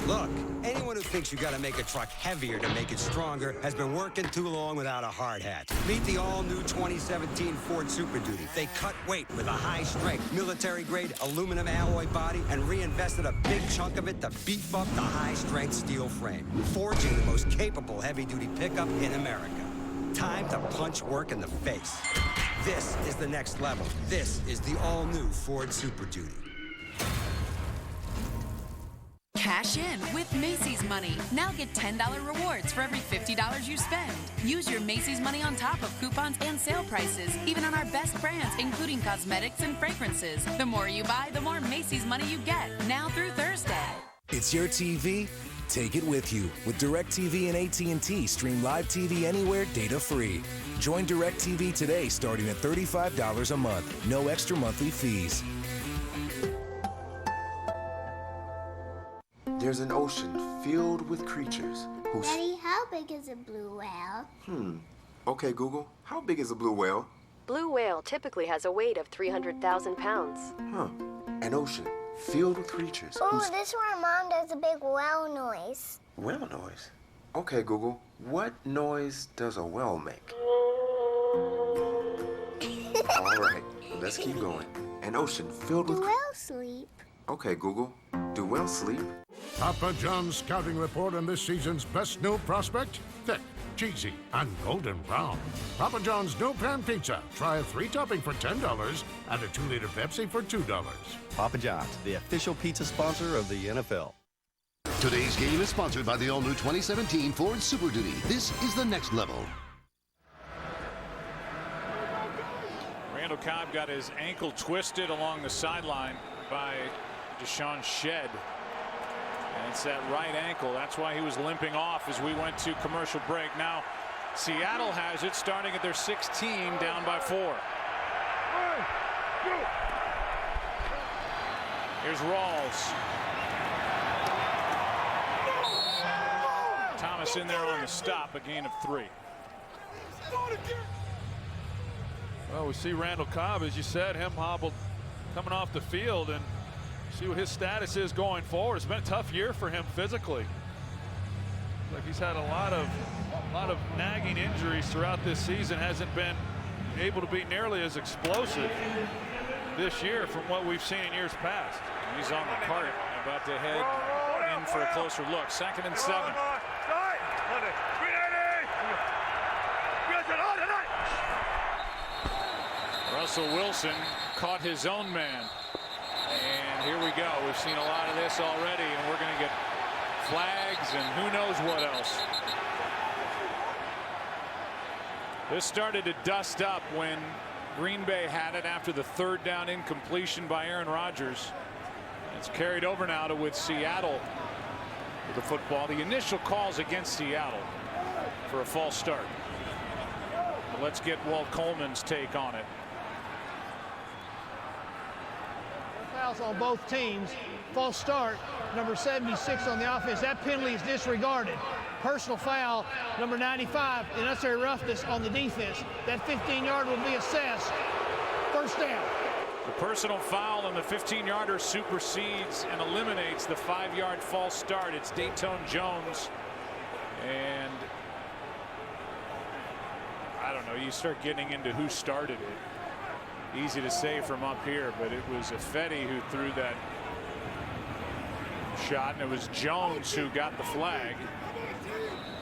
Speaker 9: Look, anyone who thinks you got to make a truck heavier to make it stronger has been working too long without a hard hat. Meet the all-new 2017 Ford Super Duty. They cut weight with a high-strength, military-grade aluminum alloy body and reinvested a big chunk of it to beef up the high-strength steel frame, forging the most capable heavy-duty pickup in America. Time to punch work in the face. This is the next level. This is the all-new Ford Super Duty.
Speaker 5: Cash in with Macy's Money. Now get $10 rewards for every $50 you spend. Use your Macy's Money on top of coupons and sale prices, even on our best brands, including cosmetics and fragrances. The more you buy, the more Macy's Money you get. Now through Thursday.
Speaker 22: It's your TV. Take it with you. With DirecTV and AT&T, stream live TV anywhere, data free. Join DirecTV today, starting at $35 a month. No extra monthly fees.
Speaker 10: There's an ocean filled with creatures whose...
Speaker 12: Daddy, how big is a blue whale?
Speaker 10: Okay, Google, how big is a blue whale?
Speaker 14: Blue whale typically has a weight of 300,000 pounds.
Speaker 10: An ocean filled with creatures
Speaker 12: Oh, this is where Mom does a big whale noise.
Speaker 10: Whale noise? Okay, Google, what noise does a whale make? All right, let's keep going. An ocean filled with...
Speaker 12: Do whales sleep?
Speaker 10: Okay, Google, do whales sleep?
Speaker 15: Papa John's scouting report on this season's best new prospect? Thick, cheesy, and golden brown. Papa John's new pan pizza. Try a 3-topping for $10 and a 2-liter Pepsi for $2.
Speaker 16: Papa John's, the official pizza sponsor of the NFL.
Speaker 17: Today's game is sponsored by the all-new 2017 Ford Super Duty. This is the next level.
Speaker 6: Randall Cobb got his ankle twisted along the sideline by Deshaun Shedd. And it's that right ankle. That's why he was limping off as we went to commercial break. Now, Seattle has it starting at their 16, down by 4. Here's Rawls. Thomas in there on the stop, a gain of 3.
Speaker 8: Well, we see Randall Cobb, as you said, him hobbled coming off the field, and see what his status is going forward. It's been a tough year for him physically. Like he's had a lot of nagging injuries throughout this season. Hasn't been able to be nearly as explosive this year from what we've seen in years past.
Speaker 6: He's on the cart, about to head in for a closer look. 2nd and 7. Russell Wilson caught his own man. And here we go. We've seen a lot of this already, and we're going to get flags and who knows what else. This started to dust up when Green Bay had it after the 3rd down incompletion by Aaron Rodgers. It's carried over now to with Seattle with the football. The initial calls against Seattle for a false start. But let's get Walt Coleman's take on it.
Speaker 18: Fouls on both teams. False start, number 76 on the offense. That penalty is disregarded. Personal foul, number 95, unnecessary roughness on the defense. That 15-yard will be assessed. 1st down.
Speaker 6: The personal foul on the 15-yarder supersedes and eliminates the 5-yard false start. It's Dayton Jones. And I don't know, you start getting into who started it. Easy to say from up here, but it was Ifedi who threw that shot, and it was Jones who got the flag.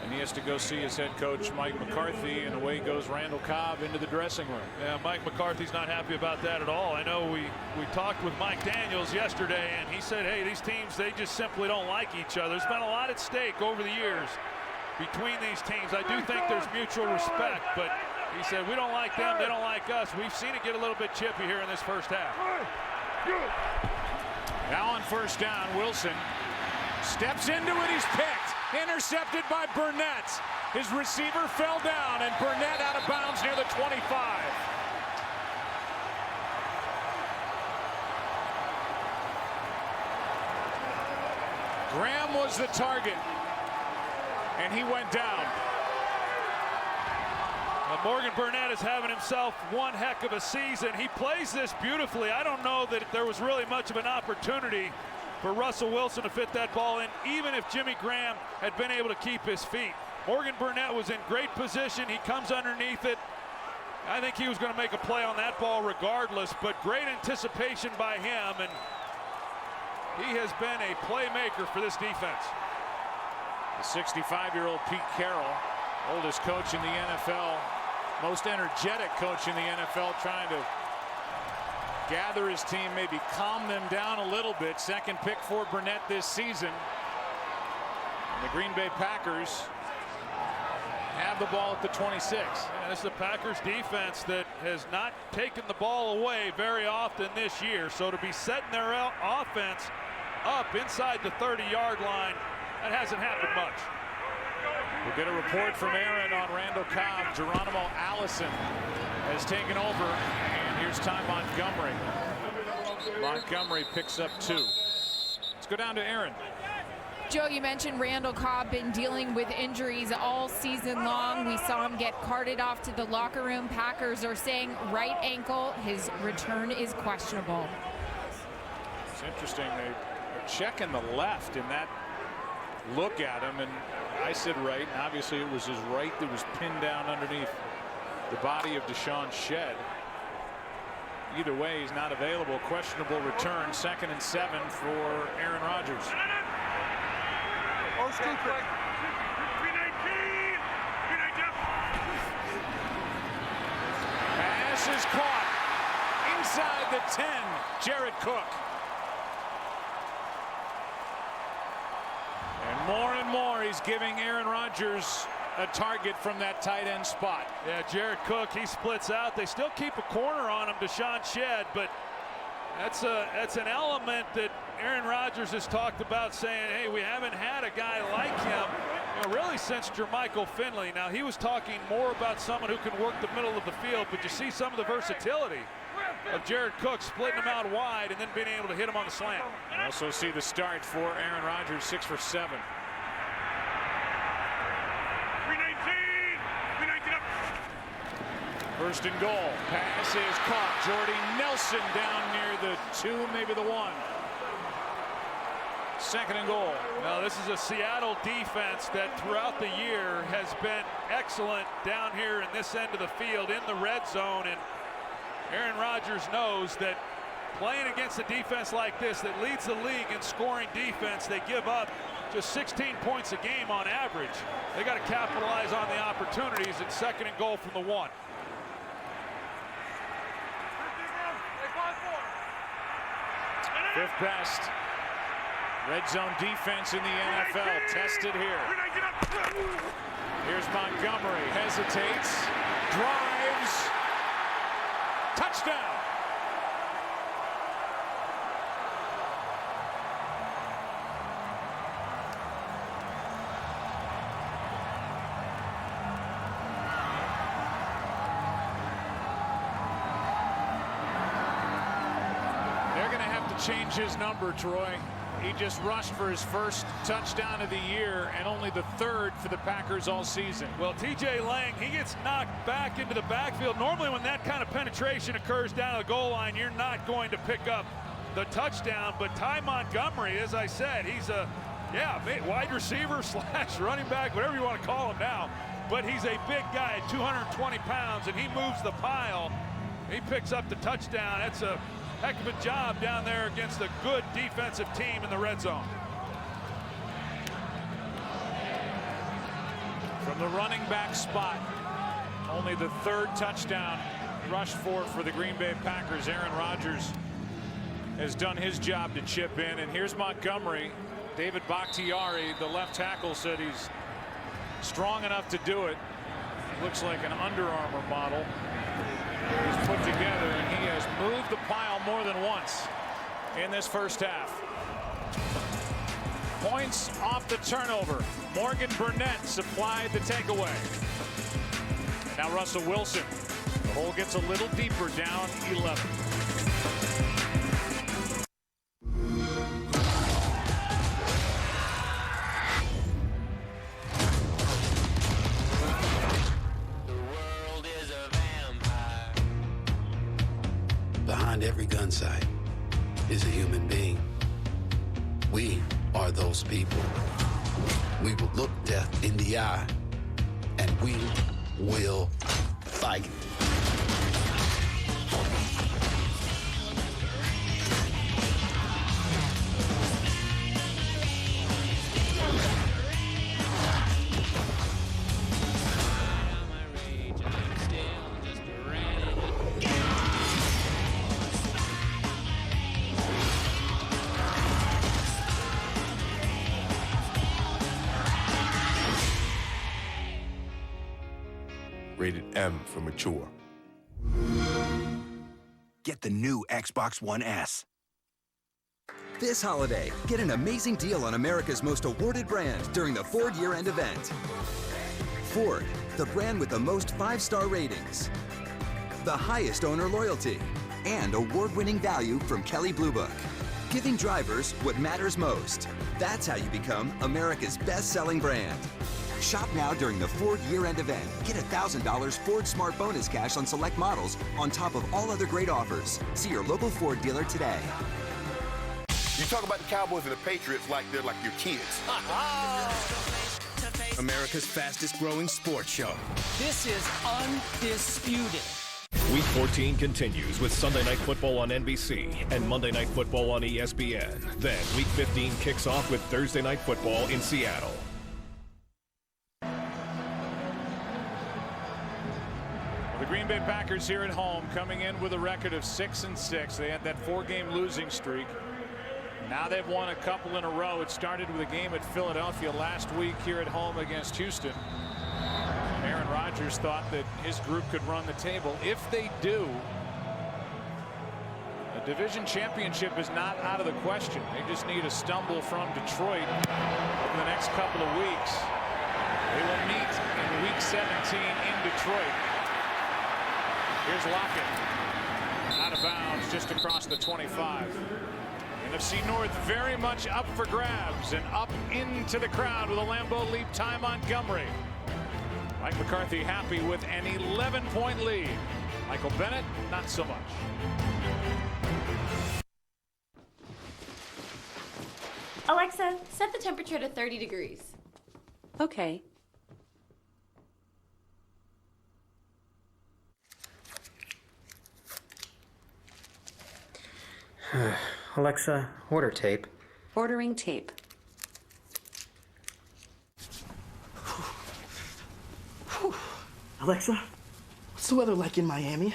Speaker 6: And he has to go see his head coach, Mike McCarthy, and away goes Randall Cobb into the dressing room.
Speaker 8: Yeah, Mike McCarthy's not happy about that at all. I know we talked with Mike Daniels yesterday, and he said, hey, these teams, they just simply don't like each other. There's been a lot at stake over the years between these teams. I do think there's mutual respect, but he said, we don't like them, they don't like us. We've seen it get a little bit chippy here in this 1st half.
Speaker 6: Now on 1st down, Wilson steps into it, he's picked. Intercepted by Burnett. His receiver fell down, and Burnett out of bounds near the 25. Graham was the target, and he went down.
Speaker 8: Well, Morgan Burnett is having himself one heck of a season. He plays this beautifully. I don't know that there was really much of an opportunity for Russell Wilson to fit that ball in, even if Jimmy Graham had been able to keep his feet. Morgan Burnett was in great position. He comes underneath it. I think he was going to make a play on that ball regardless, but great anticipation by him, and he has been a playmaker for this defense.
Speaker 6: The 65-year-old Pete Carroll Oldest coach in the NFL, most energetic coach in the NFL, trying to gather his team, maybe calm them down a little bit. Second pick for Burnett this season. And the Green Bay Packers have the ball at the 26.
Speaker 8: Yeah, this is the Packers defense that has not taken the ball away very often this year. So to be setting their offense up inside the 30-yard line, that hasn't happened much.
Speaker 6: We'll get a report from Aaron on Randall Cobb. Geronimo Allison has taken over, and here's Ty Montgomery. Montgomery picks up 2. Let's go down to Aaron.
Speaker 2: Joe, you mentioned Randall Cobb been dealing with injuries all season long. We saw him get carted off to the locker room. Packers are saying right ankle. His return is questionable.
Speaker 6: It's interesting. They're checking the left in that look at him, and I said right, and obviously it was his right that was pinned down underneath the body of Deshaun Shedd. Either way, he's not available. Questionable return. 2nd and 7 for Aaron Rodgers. Pass is caught inside the 10. Jared Cook. And more he's giving Aaron Rodgers a target from that tight end spot.
Speaker 8: Yeah, Jared Cook, he splits out. They still keep a corner on him, Deshaun Shedd, but that's an element that Aaron Rodgers has talked about, saying, hey, we haven't had a guy like him, really since Jermichael Finley. Now, he was talking more about someone who can work the middle of the field, but you see some of the versatility of Jared Cook, splitting him out wide and then being able to hit him on the slant.
Speaker 6: You also see the start for Aaron Rodgers, 6 for 7.
Speaker 8: 319 up.
Speaker 6: 1st and goal. Pass is caught. Jordy Nelson down near the 2, maybe the 1. 2nd and goal.
Speaker 8: Now, this is a Seattle defense that throughout the year has been excellent down here in this end of the field in the red zone, and Aaron Rodgers knows that playing against a defense like this that leads the league in scoring defense, they give up just 16 points a game on average. They got to capitalize on the opportunities. It's 2nd and goal from the 1.
Speaker 6: Fifth best red zone defense in the NFL, tested here. Here's Montgomery, hesitates, drives, touchdown. They're going to have to change his number, Troy. He just rushed for his first touchdown of the year and only the 3rd for the Packers all season.
Speaker 8: Well, TJ Lang, he gets knocked back into the backfield. Normally when that kind of penetration occurs down the goal line, you're not going to pick up the touchdown. But Ty Montgomery, as I said, he's a wide receiver / running back, whatever you want to call him now. But he's a big guy at 220 pounds, and he moves the pile. He picks up the touchdown. That's a heck of a job down there against a good defensive team in the red zone.
Speaker 6: From the running back spot, only the 3rd touchdown rushed for the Green Bay Packers. Aaron Rodgers has done his job to chip in, and here's Montgomery. David Bakhtiari, the left tackle, said he's strong enough to do it. Looks like an Under Armour model he's put together, and he has moved the pile more than once in this first half. Points off the turnover. Morgan Burnett supplied the takeaway. Now Russell Wilson. The hole gets a little deeper, down 11.
Speaker 3: Behind every gun sight is a human being. We are those people. We will look death in the eye, and we will fight.
Speaker 4: rated M for mature.
Speaker 7: Get the new Xbox One S.
Speaker 11: This holiday, get an amazing deal on America's most awarded brand during the Ford year-end event. Ford, the brand with the most 5-star ratings, the highest owner loyalty, and award-winning value from Kelley Blue Book. Giving drivers what matters most. That's how you become America's best-selling brand. Shop now during the Ford year-end event. Get $1,000 Ford Smart Bonus cash on select models on top of all other great offers. See your local Ford dealer today.
Speaker 4: You talk about the Cowboys and the Patriots like they're like your kids.
Speaker 22: America's fastest growing sports show.
Speaker 19: This is undisputed.
Speaker 20: Week 14 continues with Sunday Night Football on NBC and Monday Night Football on ESPN. Then Week 15 kicks off with Thursday Night Football in Seattle.
Speaker 6: The Green Bay Packers here at home coming in with a record of 6-6. They had that 4-game losing streak. Now they've won a couple in a row. It started with a game at Philadelphia last week here at home against Houston. Aaron Rodgers thought that his group could run the table. If they do, a division championship is not out of the question. They just need a stumble from Detroit over the next couple of weeks. They will meet in Week 17 in Detroit. Here's Lockett. Out of bounds just across the 25. NFC North very much up for grabs and up into the crowd with a Lambeau leap. Ty Montgomery. Mike McCarthy happy with an 11-point lead. Michael Bennett, not so much.
Speaker 21: Alexa, set the temperature to 30 degrees.
Speaker 24: Okay.
Speaker 25: Alexa, order tape.
Speaker 24: Ordering tape.
Speaker 19: Alexa, what's the weather like in Miami?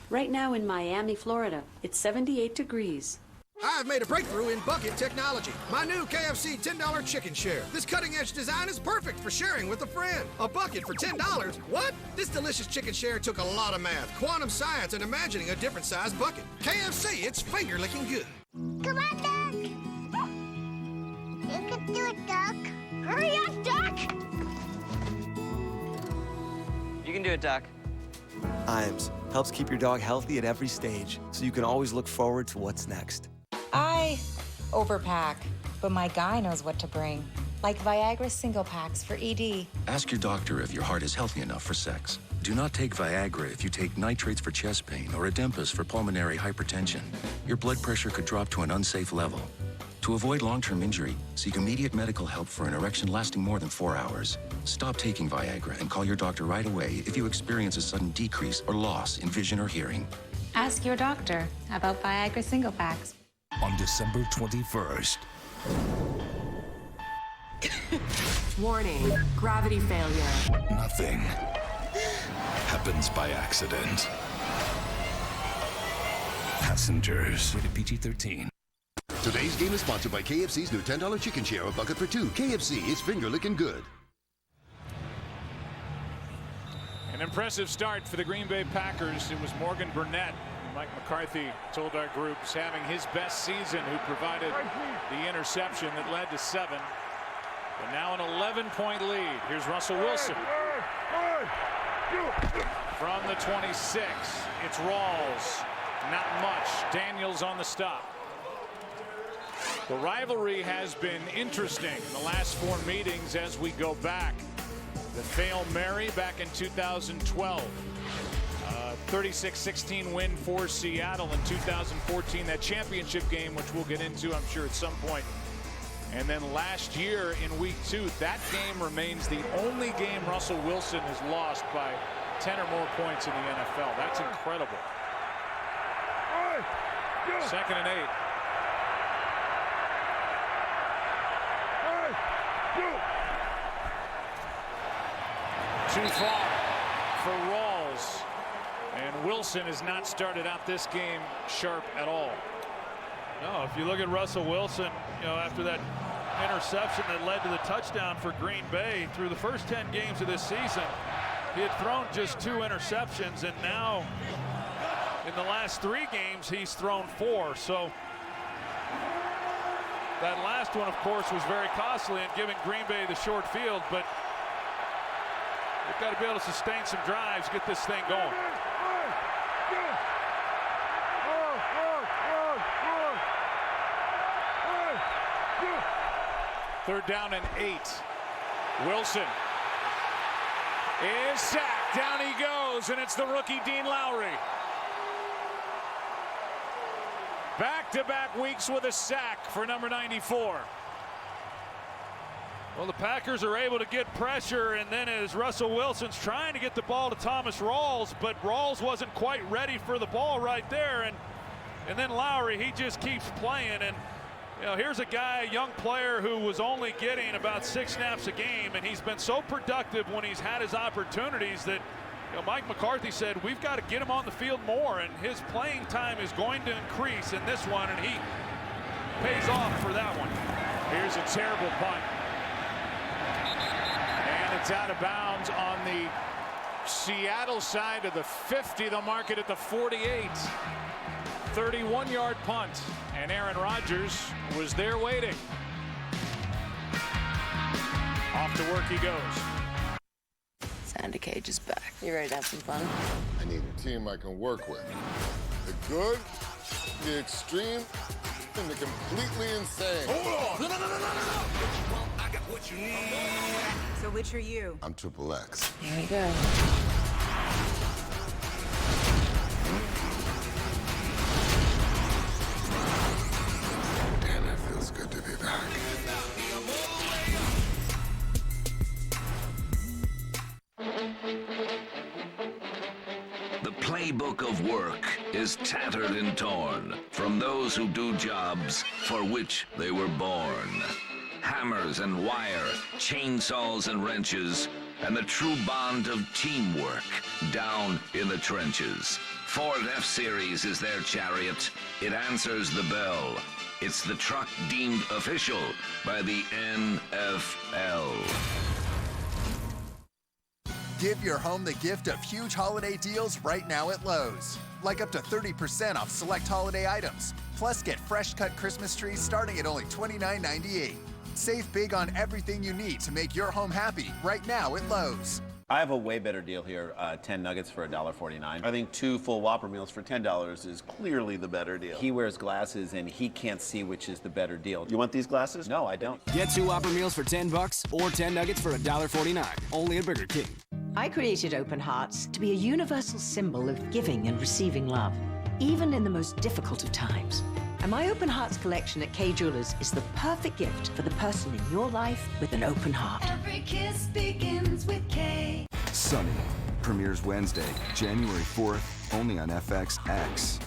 Speaker 24: Right now in Miami, Florida, it's 78 degrees.
Speaker 26: I've made a breakthrough in bucket technology. My new KFC $10 chicken share. This cutting-edge design is perfect for sharing with a friend. A bucket for $10? What? This delicious chicken share took a lot of math, quantum science, and imagining a different size bucket. KFC, it's finger-licking good.
Speaker 12: Come on, Duck! You can do it, Duck. Hurry up, Duck!
Speaker 27: You can do it, Duck.
Speaker 28: IAMS helps keep your dog healthy at every stage, so you can always look forward to what's next.
Speaker 32: I overpack, but my guy knows what to bring. Like Viagra single packs for ED.
Speaker 33: Ask your doctor if your heart is healthy enough for sex. Do not take Viagra if you take nitrates for chest pain or Adempas for pulmonary hypertension. Your blood pressure could drop to an unsafe level. To avoid long-term injury, seek immediate medical help for an erection lasting more than 4 hours. Stop taking Viagra and call your doctor right away if you experience a sudden decrease or loss in vision or hearing.
Speaker 32: Ask your doctor about Viagra single packs.
Speaker 22: On December 21st.
Speaker 34: Warning, gravity failure.
Speaker 22: Nothing happens by accident. Passengers. Rated PG-13.
Speaker 17: Today's game is sponsored by KFC's new $10 chicken share, a bucket for two. KFC, it's finger-licking good.
Speaker 6: An impressive start for the Green Bay Packers. It was Morgan Burnett. Mike McCarthy told our groups having his best season, who provided the interception that led to 7. But now an 11-point lead. Here's Russell Wilson. From the 26, it's Rawls. Not much. Daniels on the stop. The rivalry has been interesting in the last 4 meetings as we go back. The Fail Mary back in 2012. 36-16 win for Seattle in 2014. That championship game, which we'll get into, I'm sure, at some point. And then last year in week 2, that game remains the only game Russell Wilson has lost by 10 or more points in the NFL. That's incredible. 2nd and 8. Too far for Rawls. And Wilson has not started out this game sharp at all.
Speaker 8: No, if you look at Russell Wilson, after that interception that led to the touchdown for Green Bay, through the first 10 games of this season, He had thrown just 2 interceptions, and now in the last 3 games he's thrown 4. So that last one, of course, was very costly in giving Green Bay the short field, but they've got to be able to sustain some drives, get this thing going.
Speaker 6: Third down and 8. Wilson is sacked. Down he goes, and it's the rookie Dean Lowry. Back-to-back weeks with a sack for number 94.
Speaker 8: Well, the Packers are able to get pressure, and then as Russell Wilson's trying to get the ball to Thomas Rawls, but Rawls wasn't quite ready for the ball right there, and then Lowry, he just keeps playing. And you know, here's a guy, a young player who was only getting about 6 snaps a game, and he's been so productive when he's had his opportunities that, you know, Mike McCarthy said, we've got to get him on the field more, and his playing time is going to increase in this one, and he pays off for that one.
Speaker 6: Here's a terrible punt. And it's out of bounds on the Seattle side of the 50. They'll mark it at the 48. 31-yard punt, and Aaron Rodgers was there waiting. Off to work he goes.
Speaker 1: Sandy Cage is back. You ready to have some fun?
Speaker 2: I need a team I can work with. The good, the extreme, and the completely insane.
Speaker 1: Hold on! No! I got what you need. So which are you?
Speaker 2: I'm Triple X.
Speaker 1: Here we go.
Speaker 2: Damn, it feels good to be back.
Speaker 5: The playbook of work is tattered and torn from those who do jobs for which they were born. Hammers and wire, chainsaws and wrenches, and the true bond of teamwork down in the trenches. Ford F-Series is their chariot. It answers the bell. It's the truck deemed official by the NFL.
Speaker 9: Give your home the gift of huge holiday deals right now at Lowe's. Like up to 30% off select holiday items. Plus, get fresh cut Christmas trees starting at only $29.98. Save big on everything you need to make your home happy right now at Lowe's.
Speaker 10: I have a way better deal here. 10 nuggets for $1.49. I think 2 full Whopper meals for $10 is clearly the better deal. He wears glasses and he can't see which is the better deal. You want these glasses? No, I don't.
Speaker 13: Get 2 Whopper meals for $10 or 10 nuggets for $1.49. Only at Burger King.
Speaker 14: I created Open Hearts to be a universal symbol of giving and receiving love, even in the most difficult of times. And my Open Hearts collection at Kay Jewelers is the perfect gift for the person in your life with an open heart.
Speaker 15: Every kiss begins with Kay.
Speaker 11: Sunny premieres Wednesday, January 4th, only on FXX.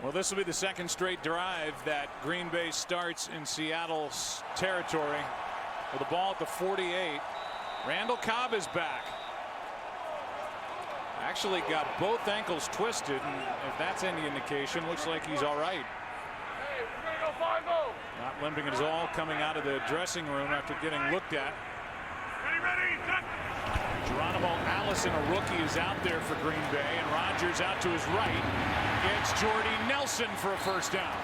Speaker 6: Well, this will be the second straight drive that Green Bay starts in Seattle's territory. With the ball at the 48. Randall Cobb is back. Actually got both ankles twisted, and if that's any indication, looks like he's all right. Not limping at all, coming out of the dressing room after getting looked at. Geronimo Allison, a rookie, is out there for Green Bay, and Rodgers out to his right. It's Jordy Nelson for a first down.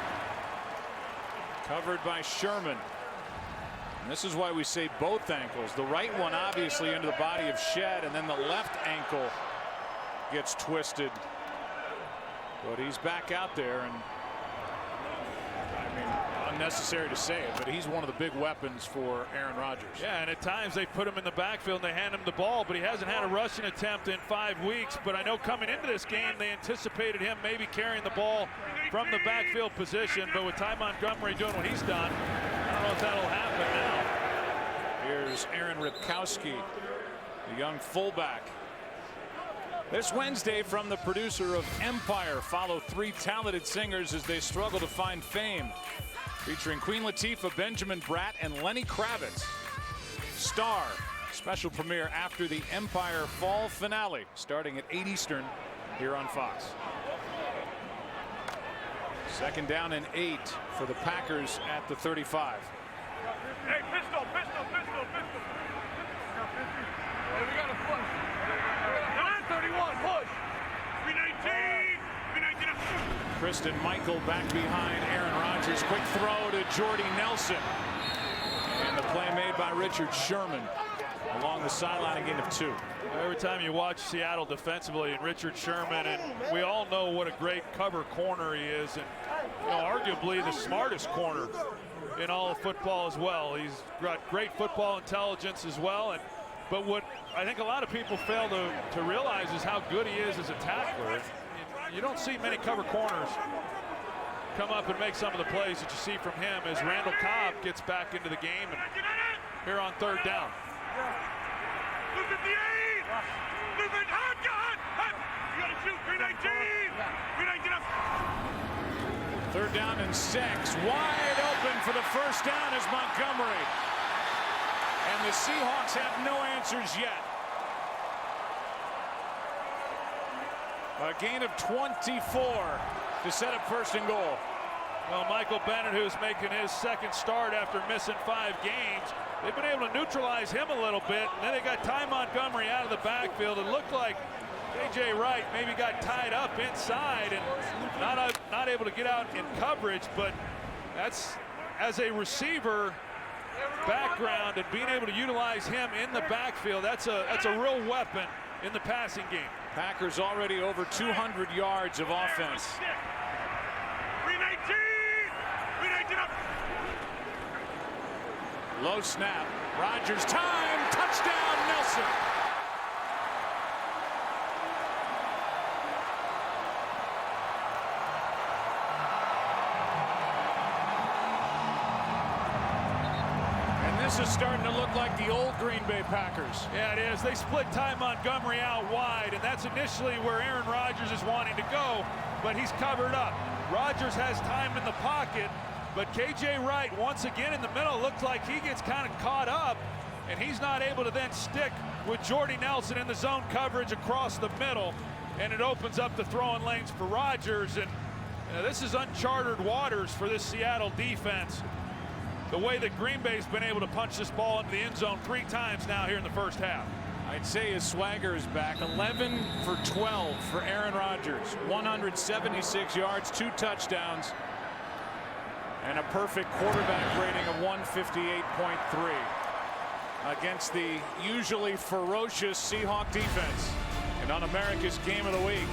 Speaker 6: Covered by Sherman. And this is why we say both ankles. The right one obviously into the body of Shed, and then the left ankle gets twisted. But he's back out there, and I mean, unnecessary to say it, but he's one of the big weapons for Aaron Rodgers.
Speaker 8: Yeah, and at times they put him in the backfield and they hand him the ball, but he hasn't had a rushing attempt in 5 weeks. But I know coming into this game they anticipated him maybe carrying the ball from the backfield position, but with Ty Montgomery doing what he's done, I don't know if that'll happen now.
Speaker 6: Here's Aaron Ripkowski, the young fullback. This Wednesday, from the producer of Empire, follow 3 talented singers as they struggle to find fame. Featuring Queen Latifah, Benjamin Bratt, and Lenny Kravitz. Star, Special premiere after the Empire Fall finale, starting at 8 Eastern here on Fox. 2nd down and 8 for the Packers at the 35.
Speaker 8: Hey, pistol. Hey, we got a push. 31, push. 319.
Speaker 6: Kristen Michael back behind Aaron Rodgers. Quick throw to Jordy Nelson. And the play made by Richard Sherman along the sideline, a gain of 2.
Speaker 8: Every time you watch Seattle defensively and Richard Sherman, and we all know what a great cover corner he is, and arguably the smartest corner in all of football as well. He's got great football intelligence as well, but what I think a lot of people fail to realize is how good he is as a tackler. You don't see many cover corners come up and make some of the plays that you see from him as Randall Cobb gets back into the game, and here on 3rd down.
Speaker 6: Third down and 6. Wide open for the 1st down is Montgomery. And the Seahawks have no answers yet. A gain of 24 to set up 1st and goal.
Speaker 8: Well, Michael Bennett, who's making his 2nd start after missing 5 games, they've been able to neutralize him a little bit. And then they got Ty Montgomery out of the backfield. It looked like J.J. Wright maybe got tied up inside and not able to get out in coverage, but that's, as a receiver background and being able to utilize him in the backfield, that's a real weapon in the passing game.
Speaker 6: Packers already over 200 yards of offense.
Speaker 8: 319 up.
Speaker 6: Low snap. Rodgers, time, touchdown, Nelson. This is starting to look like the old Green Bay Packers.
Speaker 8: Yeah, it is. They split Ty Montgomery out wide, and that's initially where Aaron Rodgers is wanting to go, but he's covered up. Rodgers has time in the pocket, but K.J. Wright, once again in the middle, looks like he gets kind of caught up, and he's not able to then stick with Jordy Nelson in the zone coverage across the middle, and it opens up the throwing lanes for Rodgers, and this is uncharted waters for this Seattle defense. The way that Green Bay's been able to punch this ball into the end zone 3 times now here in the 1st half.
Speaker 6: I'd say his swagger is back. 11 for 12 for Aaron Rodgers. 176 yards, 2 touchdowns, and a perfect quarterback rating of 158.3 against the usually ferocious Seahawk defense. And on America's Game of the Week,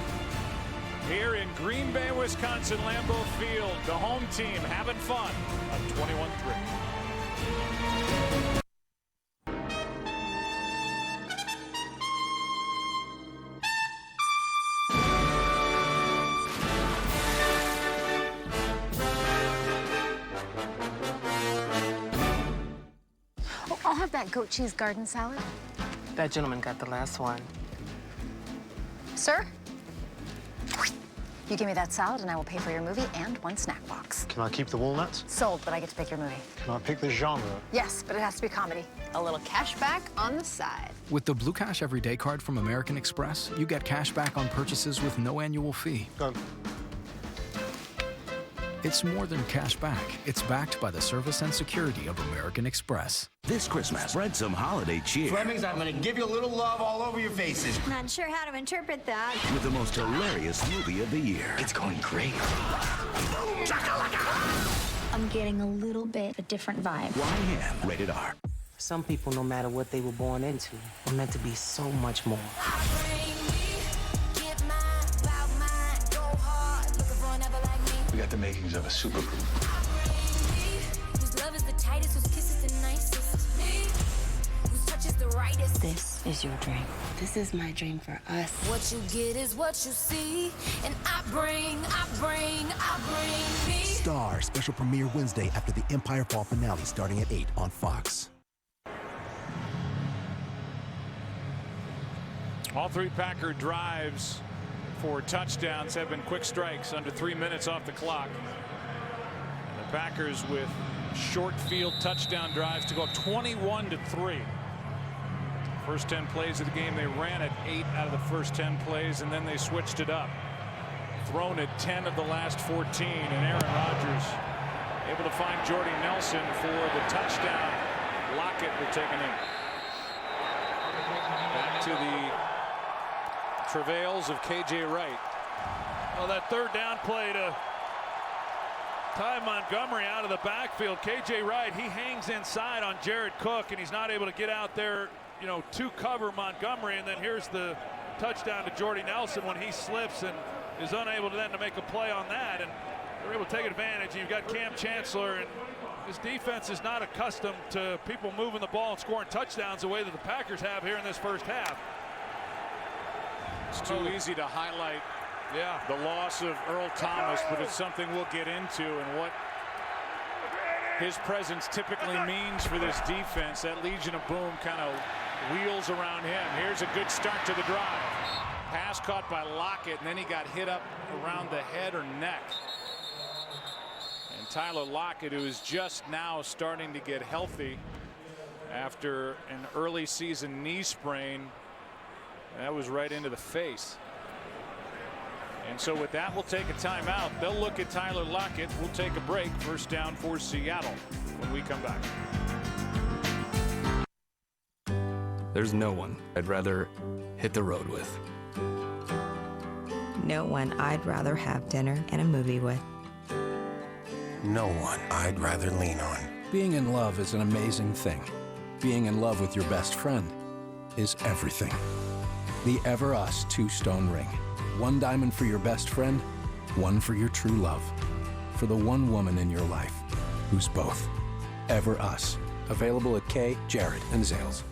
Speaker 6: here in Green Bay, Wisconsin, Lambeau Field, the home team having fun on 21-3.
Speaker 3: Oh, I'll have that goat cheese garden salad.
Speaker 4: That gentleman got the last one.
Speaker 3: Sir? You give me that salad and I will pay for your movie and 1 snack box.
Speaker 7: Can I keep the walnuts?
Speaker 3: Sold, but I get to pick your movie.
Speaker 7: Can I pick the genre?
Speaker 3: Yes, but it has to be comedy. A little cash back on the side.
Speaker 16: With the Blue Cash Everyday card from American Express, you get cash back on purchases with no annual fee.
Speaker 7: Go.
Speaker 16: It's more than cash back. It's backed by the service and security of American Express.
Speaker 18: This Christmas, spread some holiday cheer.
Speaker 19: Flemings, I'm going to give you a little love all over your faces.
Speaker 12: Not sure how to interpret that.
Speaker 18: With the most hilarious movie of the year.
Speaker 19: It's going great.
Speaker 12: I'm getting a little bit of a different vibe.
Speaker 18: YM, rated R.
Speaker 4: Some people, no matter what they were born into, were meant to be so much more.
Speaker 19: We got the makings of a supergroup.
Speaker 12: This is your dream.
Speaker 3: This is my dream for us.
Speaker 15: What you get is what you see, and I bring me.
Speaker 20: Star special premiere Wednesday after the Empire Fall finale, starting at 8 on Fox.
Speaker 6: All 3 Packer drives for touchdowns have been quick strikes under 3 minutes off the clock. And the Packers with short field touchdown drives to go 21-3. First 10 plays of the game, they ran it 8 out of the first 10 plays, and then they switched it up. Thrown it 10 of the last 14, and Aaron Rodgers able to find Jordy Nelson for the touchdown. Lockett will take it in. Back to the travails of K.J. Wright.
Speaker 8: Well, that third down play to Ty Montgomery out of the backfield. K.J. Wright, he hangs inside on Jared Cook, and he's not able to get out there, to cover Montgomery. And then here's the touchdown to Jordy Nelson when he slips and is unable to make a play on that. And they're able to take advantage. You've got Cam Chancellor, and this defense is not accustomed to people moving the ball and scoring touchdowns the way that the Packers have here in this first half.
Speaker 6: It's too easy to highlight the loss of Earl Thomas, but it's something we'll get into and what his presence typically means for this defense. That Legion of Boom kind of wheels around him. Here's a good start to the drive. Pass caught by Lockett, and then he got hit up around the head or neck. And Tyler Lockett, who is just now starting to get healthy after an early season knee sprain, that was right into the face. And so with that, we'll take a timeout. They'll look at Tyler Lockett. We'll take a break. First down for Seattle when we come back.
Speaker 13: There's no one I'd rather hit the road with.
Speaker 21: No one I'd rather have dinner and a movie with.
Speaker 22: No one I'd rather lean on.
Speaker 16: Being in love is an amazing thing. Being in love with your best friend is everything. The Ever Us 2-stone ring. 1 diamond for your best friend, 1 for your true love. For the one woman in your life who's both. Ever Us. Available at Kay, Jared, and Zales.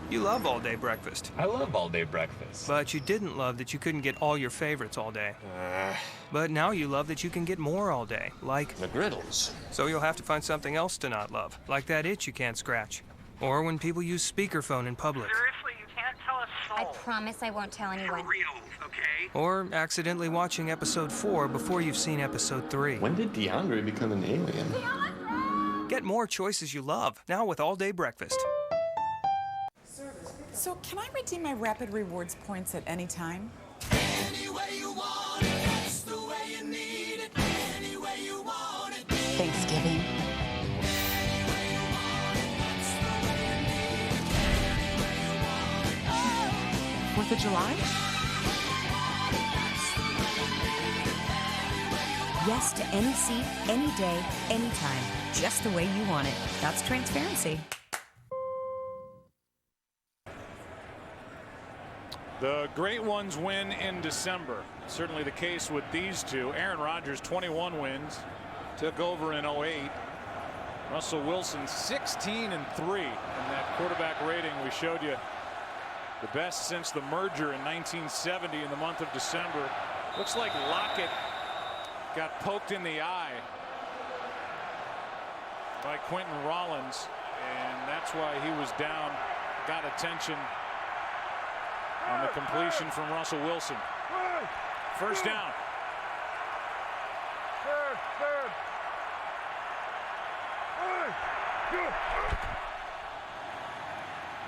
Speaker 23: You love all-day breakfast.
Speaker 24: I love all-day breakfast.
Speaker 23: But you didn't love that you couldn't get all your favorites all day. But now you love that you can get more all day, like
Speaker 24: McGriddles.
Speaker 23: So you'll have to find something else to not love, like that itch you can't scratch. Or when people use speakerphone in public.
Speaker 25: Seriously, you can't tell a soul.
Speaker 26: I promise I won't tell anyone.
Speaker 25: For real, okay?
Speaker 23: Or accidentally watching episode 4 before you've seen episode 3.
Speaker 24: When did DeAndre become an alien?
Speaker 23: Get more choices you love, now with all-day breakfast.
Speaker 27: So can I redeem my Rapid Rewards points at any time?
Speaker 1: Any way you want it, that's the way you need it. Any way you want it.
Speaker 3: Thanksgiving. 4th of July?
Speaker 12: Yes to any seat, any day, anytime. Just the way you want it. That's transparency.
Speaker 6: The great ones win in December. Certainly the case with these two. Aaron Rodgers, 21 wins, took over in 08. Russell Wilson, 16-3 in that quarterback rating we showed you. The best since the merger in 1970 in the month of December. Looks like Lockett got poked in the eye by Quentin Rollins, and that's why he was down. Got attention on the completion from Russell Wilson. First down.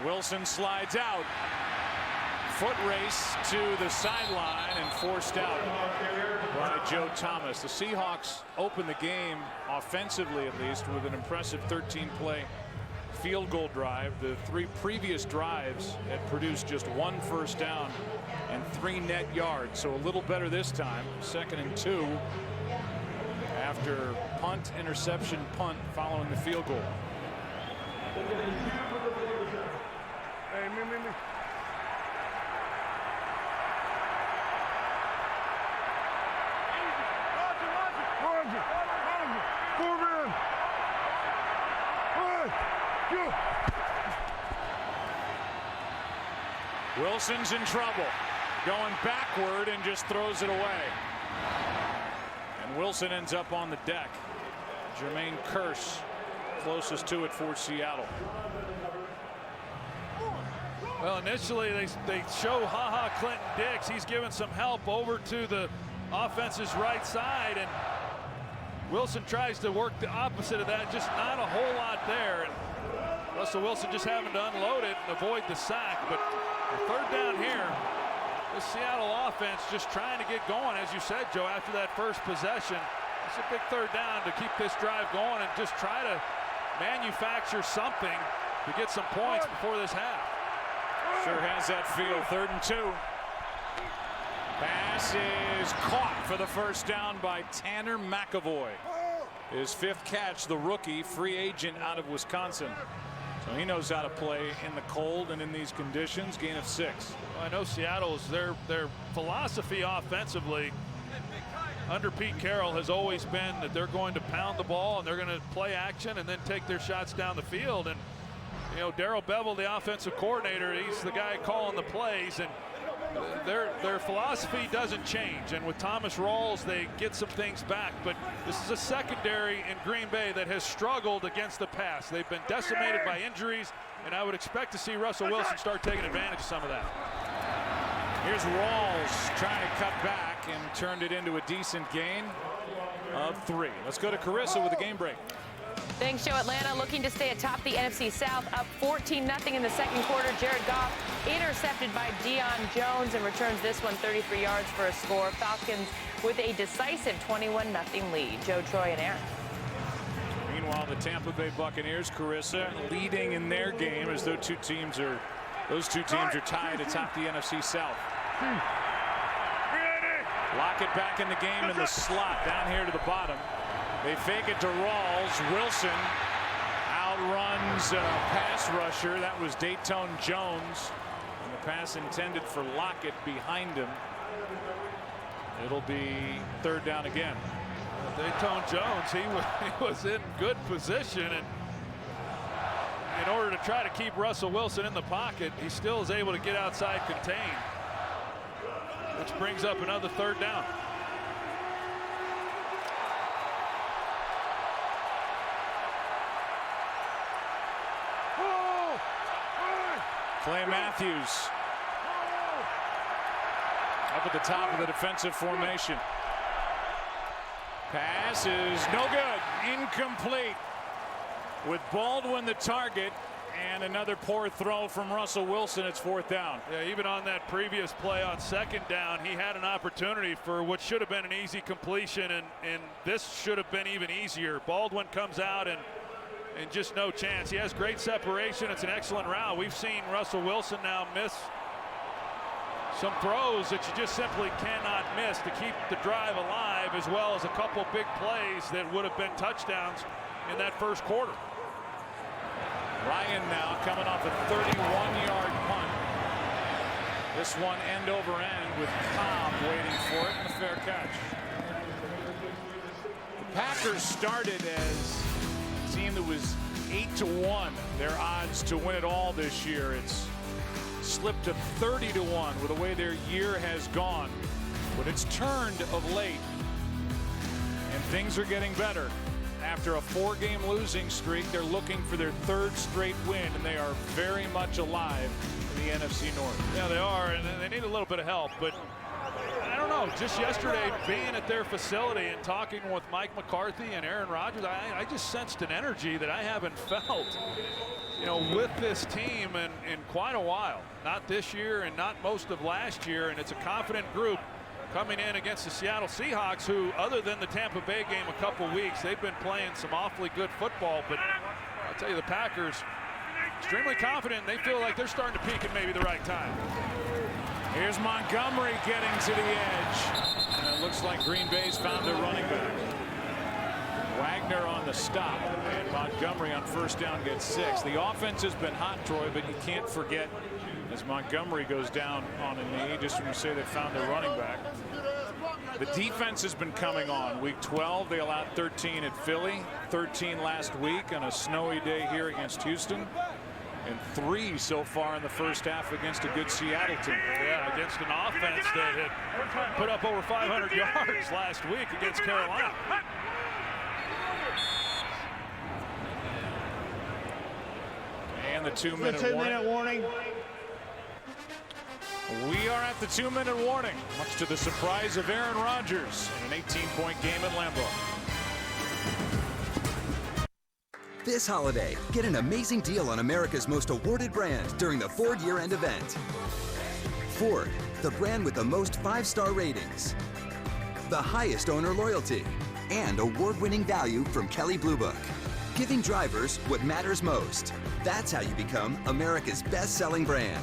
Speaker 6: Wilson slides out. Foot race to the sideline and forced out by Joe Thomas. The Seahawks open the game offensively, at least, with an impressive 13-play field goal drive. The 3 previous drives had produced just 1 first down and 3 net yards, so a little better this time. 2nd and 2 after punt, interception, punt following the field goal.
Speaker 2: Hey, me.
Speaker 6: Wilson's in trouble, going backward and just throws it away. And Wilson ends up on the deck. Jermaine Kearse closest to it for Seattle.
Speaker 8: Well, initially they show Clinton Dix. He's given some help over to the offense's right side, and Wilson tries to work the opposite of that. Just not a whole lot there. And Russell Wilson just having to unload it and avoid the sack. But the third down here, the Seattle offense just trying to get going, as you said, Joe, after that first possession. It's a big third down to keep this drive going and just try to manufacture something to get some points before this half.
Speaker 6: Sure has that feel. 3rd and 2. Pass is caught for the first down by Tanner McAvoy. His 5th catch, the rookie, free agent out of Wisconsin. So he knows how to play in the cold and in these conditions. Gain of 6.
Speaker 8: Well, I know Seattle's their philosophy offensively under Pete Carroll has always been that they're going to pound the ball and they're going to play action and then take their shots down the field. And you know, Darrell Bevel, the offensive coordinator, he's the guy calling the plays, and their philosophy doesn't change. And with Thomas Rawls, they get some things back. But this is a secondary in Green Bay that has struggled against the pass. They've been decimated by injuries, and I would expect to see Russell Wilson start taking advantage of some of that.
Speaker 6: Here's Rawls trying to cut back and turned it into a decent gain of 3. Let's go to Carissa with the game break.
Speaker 5: Thanks, Joe. Atlanta looking to stay atop the NFC South, up 14-0 in the second quarter. Jared Goff intercepted by Deion Jones and returns this one 33 yards for a score. Falcons with a decisive 21-0 lead. Joe, Troy, and Aaron.
Speaker 6: Meanwhile, the Tampa Bay Buccaneers, Carissa, leading in their game as though those two teams are tied atop the NFC South. Lockett back in the game in the slot down here to the bottom. They fake it to Rawls. Wilson outruns a pass rusher. That was Dayton Jones. And the pass intended for Lockett behind him. It'll be 3rd down again.
Speaker 8: Dayton Jones, he was in good position, and in order to try to keep Russell Wilson in the pocket, he still is able to get outside contained, which brings up another 3rd down.
Speaker 6: Clay Matthews up at the top of the defensive formation. Pass is no good. Incomplete. With Baldwin the target and another poor throw from Russell Wilson, it's 4th down.
Speaker 8: Yeah, even on that previous play on 2nd down, he had an opportunity for what should have been an easy completion, and this should have been even easier. Baldwin comes out and just no chance. He has great separation. It's an excellent route. We've seen Russell Wilson now miss some throws that you just simply cannot miss to keep the drive alive, as well as a couple big plays that would have been touchdowns in that first quarter.
Speaker 6: Ryan now coming off a 31-yard punt. This one end over end with Cobb waiting for it and a fair catch. The Packers started as a team that was 8-1, their odds to win it all this year. It's slipped to 30-1 with the way their year has gone, but it's turned of late, and things are getting better. After a 4-game losing streak, they're looking for their 3rd straight win, and they are very much alive in the NFC North.
Speaker 8: Yeah, they are, and they need a little bit of help, but I don't know, just yesterday being at their facility and talking with Mike McCarthy and Aaron Rodgers, I just sensed an energy that I haven't felt, you know, with this team in quite a while. Not this year and not most of last year, and it's a confident group coming in against the Seattle Seahawks, who, other than the Tampa Bay game a couple weeks, they've been playing some awfully good football. But I'll tell you, the Packers, extremely confident. They feel like they're starting to peak at maybe the right time.
Speaker 6: Here's Montgomery getting to the edge. And it looks like Green Bay's found their running back. Wagner on the stop, and Montgomery on 1st down gets 6. The offense has been hot, Troy, but you can't forget as Montgomery goes down on a knee, just when you say they found their running back. The defense has been coming on. Week 12, they allowed 13 at Philly, 13 last week on a snowy day here against Houston, and 3 so far in the first half against a good Seattle team.
Speaker 8: Yeah, against an offense that had put up over 500 yards last week against Carolina.
Speaker 6: And the 2-minute warning. We are at the 2-minute warning, much to the surprise of Aaron Rodgers in an 18-point game at Lambeau.
Speaker 7: This holiday, get an amazing deal on America's most awarded brand during the Ford year-end event. Ford, the brand with the most 5-star ratings, the highest owner loyalty, and award-winning value from Kelley Blue Book. Giving drivers what matters most. That's how you become America's best-selling brand.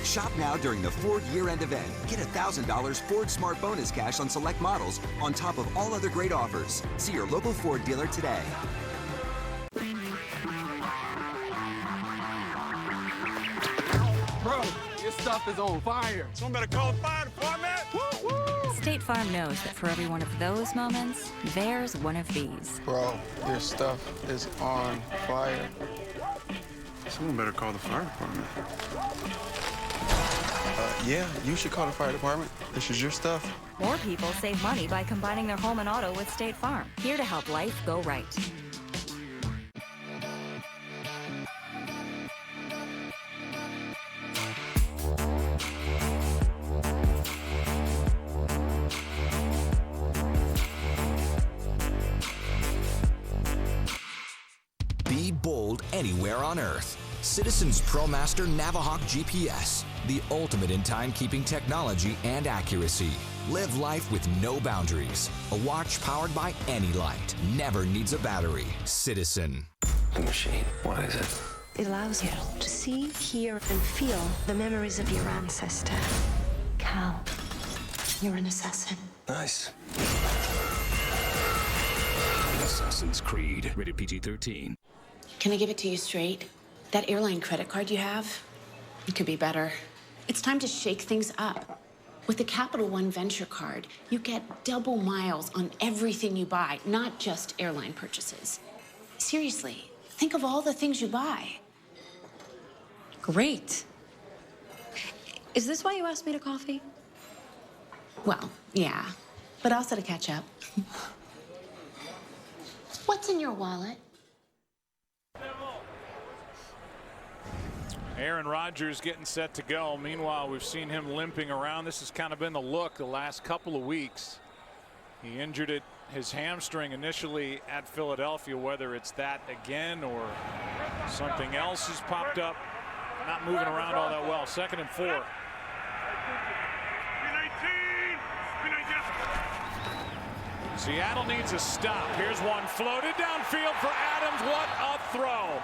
Speaker 7: Shop now during the Ford year-end event. Get $1,000 Ford Smart Bonus cash on select models on top of all other great offers. See your local Ford dealer today.
Speaker 9: Bro, your stuff is on fire. Someone better call the fire department. Woo-woo.
Speaker 10: State Farm knows that for every one of those moments, there's one of these.
Speaker 9: Bro, your stuff is on fire. Someone better call the fire department. Yeah, you should call the fire department. This is your stuff.
Speaker 10: More people save money by combining their home and auto with State Farm. Here to help life go right.
Speaker 11: Be bold anywhere on Earth. Citizens ProMaster Navahawk GPS, the ultimate in timekeeping technology and accuracy. Live life with no boundaries. A watch powered by any light. Never needs a battery. Citizen.
Speaker 22: The machine, what is it?
Speaker 14: It allows you to see, hear, and feel the memories of your ancestor. Cal, you're an assassin.
Speaker 22: Nice.
Speaker 13: Assassin's Creed, rated PG-13.
Speaker 17: Can I give it to you straight? That airline credit card you have, it could be better. It's time to shake things up. With the Capital One Venture Card, you get double miles on everything you buy, not just airline purchases. Seriously, think of all the things you buy.
Speaker 14: Great. Is this why you asked me to coffee?
Speaker 17: Well, yeah, but also to catch up. What's in your wallet?
Speaker 6: Aaron Rodgers getting set to go. Meanwhile, we've seen him limping around. This has kind of been the look the last couple of weeks. He injured his hamstring initially at Philadelphia. Whether it's that again or something else has popped up. Not moving around all that well. 2nd and 4. Seattle needs a stop. Here's one floated downfield for Adams. What a throw.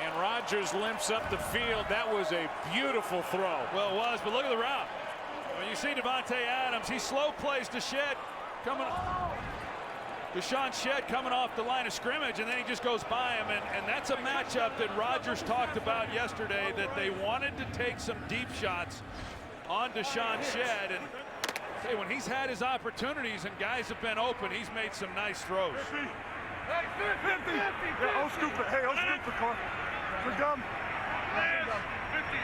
Speaker 6: And Rodgers limps up the field. That was a beautiful throw.
Speaker 8: Well, it was, but look at the route. When you see Davante Adams, he slow plays to Shed coming. Deshaun Shed coming off the line of scrimmage, and then he just goes by him. And that's a matchup that Rodgers talked about yesterday, that they wanted to take some deep shots on Deshaun Shed. And say, when he's had his opportunities and guys have been open, he's made some nice throws.
Speaker 9: Hey, 50. Yeah, I'll scoop it. Hey, I'll scoop the car. We're done.
Speaker 6: 50.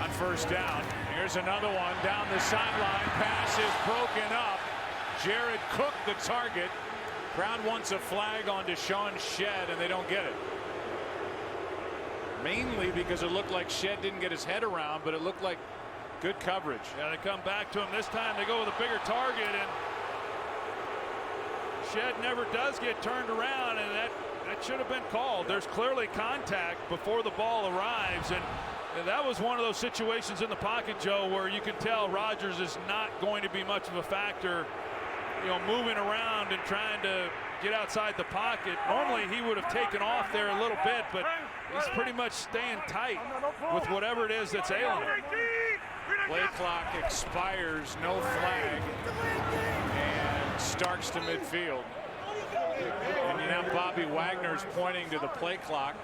Speaker 6: On first down, here's another one down the sideline. Pass is broken up. Jared Cook, the target. Crowd wants a flag on Deshaun Shed, and they don't get it. Mainly because it looked like Shed didn't get his head around, but it looked like good coverage.
Speaker 8: Yeah, they come back to him this time. They go with a bigger target, and Shed never does get turned around, and that should have been called. There's clearly contact before the ball arrives, and that was one of those situations in the pocket, Joe, where you can tell Rodgers is not going to be much of a factor, moving around and trying to get outside the pocket. Normally he would have taken off there a little bit, but he's pretty much staying tight with whatever it is that's ailing him.
Speaker 6: Play clock expires, no flag, and Starks to midfield. And now Bobby Wagner's pointing to the play clock,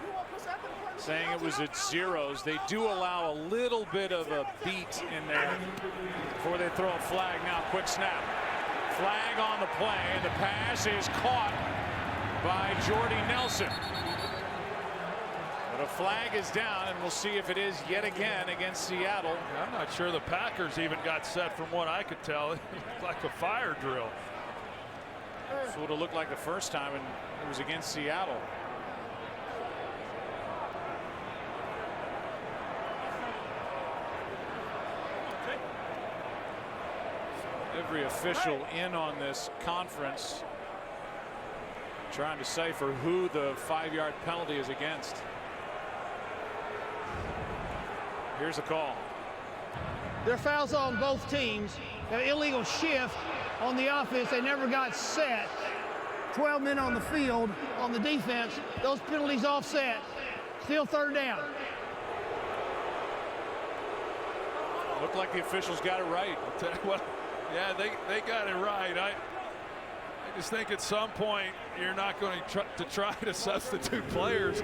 Speaker 6: saying it was at zeros. They do allow a little bit of a beat in there before they throw a flag. Now quick snap. Flag on the play, and the pass is caught by Jordy Nelson. But a flag is down, and we'll see if it is yet again against Seattle.
Speaker 8: I'm not sure the Packers even got set from what I could tell. It looked like a fire drill.
Speaker 6: That's what it looked like the first time, and it was against Seattle. Every official in on this conference trying to decipher who the 5-yard penalty is against. Here's the call.
Speaker 4: There are fouls on both teams. An illegal shift on the offense. They never got set. 12 men on the field on the defense. Those penalties offset. Still third down.
Speaker 6: Looked like the officials got it right.
Speaker 8: I'll tell you what, yeah, they got it right. I just think at some point you're not going to try to substitute players,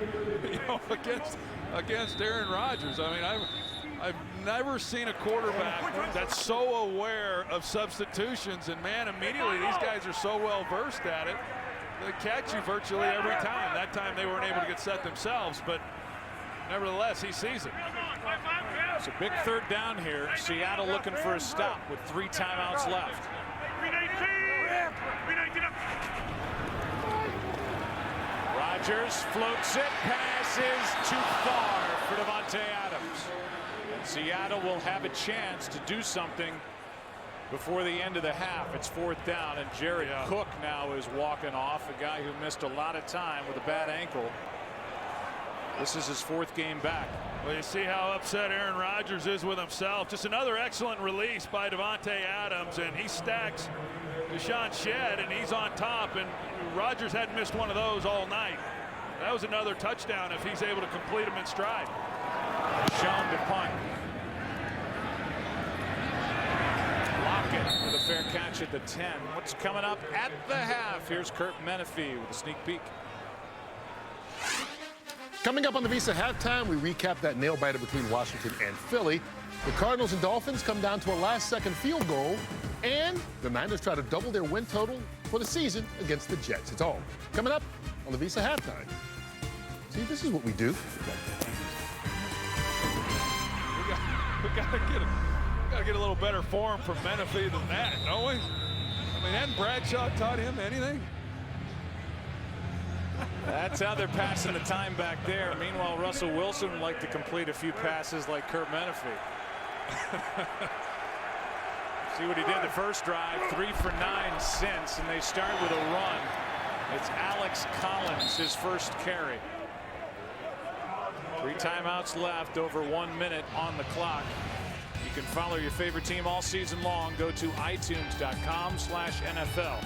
Speaker 8: against Aaron Rodgers. I mean, I've never seen a quarterback that's so aware of substitutions, and man, immediately these guys are so well versed at it. They catch you virtually every time. That time they weren't able to get set themselves, but nevertheless, he sees it.
Speaker 6: It's a big third down here. Seattle looking for a stop with 3 timeouts left. Rodgers floats it, passes too far for Davante Adams. And Seattle will have a chance to do something before the end of the half. It's 4th down, and Jared Cook now is walking off, a guy who missed a lot of time with a bad ankle. This is his 4th game back.
Speaker 8: Well, you see how upset Aaron Rodgers is with himself. Just another excellent release by Davante Adams, and he stacks Deshaun Shedd, and he's on top, and Rodgers hadn't missed one of those all night. That was another touchdown if he's able to complete them in stride.
Speaker 6: Shown to punt. Lockett with a fair catch at the 10. What's coming up at the half? Here's Kurt Menefee with a sneak peek.
Speaker 2: Coming up on the Visa halftime, we recap that nail-biter between Washington and Philly. The Cardinals and Dolphins come down to a last-second field goal, and the Niners try to double their win total for the season against the Jets. It's all coming up on the Visa halftime. See, this is what we do.
Speaker 8: We gotta get a little better form from Menefee than that, don't we? I mean, hadn't Bradshaw taught him anything?
Speaker 6: That's how they're passing the time back there. Meanwhile, Russell Wilson would like to complete a few passes like Kurt Menefee. See what he did the first drive, 3 for 9 since, and they start with a run. It's Alex Collins, his first carry. 3 timeouts left, over 1 minute on the clock. You can follow your favorite team all season long. Go to itunes.com/NFL.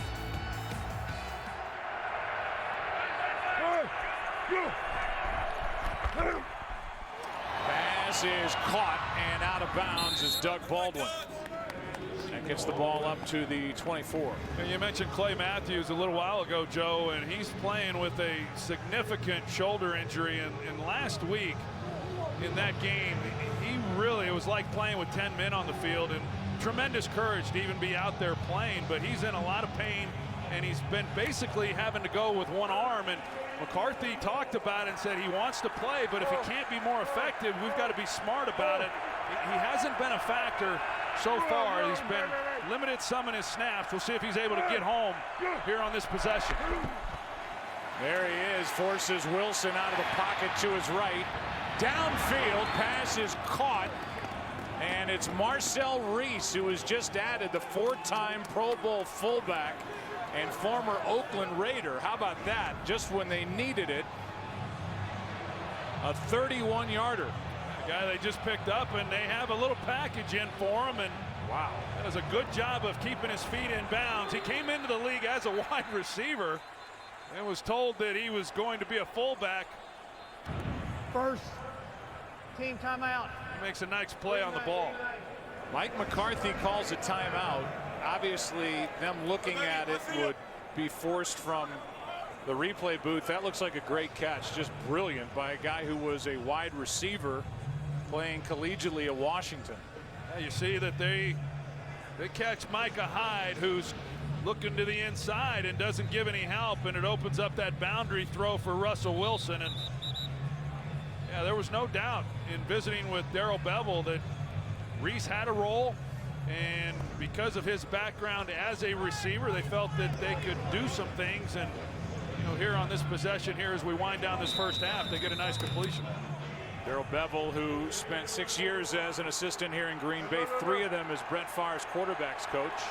Speaker 6: Pass is caught and out of bounds is Doug Baldwin. That gets the ball up to the 24.
Speaker 8: And you mentioned Clay Matthews a little while ago, Joe, and he's playing with a significant shoulder injury. And last week in that game, it was like playing with 10 men on the field, and tremendous courage to even be out there playing, but he's in a lot of pain, and he's been basically having to go with one arm. And McCarthy talked about it and said he wants to play, but if he can't be more effective, we've got to be smart about it. He hasn't been a factor so far. He's been limited some in his snaps. We'll see if he's able to get home here on this possession.
Speaker 6: There he is, forces Wilson out of the pocket to his right. Downfield, pass is caught, and it's Marcel Reese, who was just added, the 4-time Pro Bowl fullback and former Oakland Raider. How about that? Just when they needed it, a 31-yarder.
Speaker 8: The guy they just picked up, and they have a little package in for him, and wow, that does a good job of keeping his feet in bounds. He came into the league as a wide receiver and was told that he was going to be a fullback.
Speaker 4: First team timeout.
Speaker 8: He makes a nice play on the ball.
Speaker 6: Mike McCarthy calls a timeout. Obviously, them looking at it would be forced from the replay booth. That looks like a great catch, just brilliant by a guy who was a wide receiver playing collegiately at Washington.
Speaker 8: Yeah, you see that they catch Micah Hyde, who's looking to the inside and doesn't give any help, and it opens up that boundary throw for Russell Wilson. And yeah, there was no doubt in visiting with Darrell Bevell that Reese had a role, and because of his background as a receiver, they felt that they could do some things. And here on this possession here, as we wind down this first half, they get a nice completion.
Speaker 6: Darrell Bevell, who spent 6 years as an assistant here in Green Bay, 3 of them as Brett Favre's quarterbacks coach.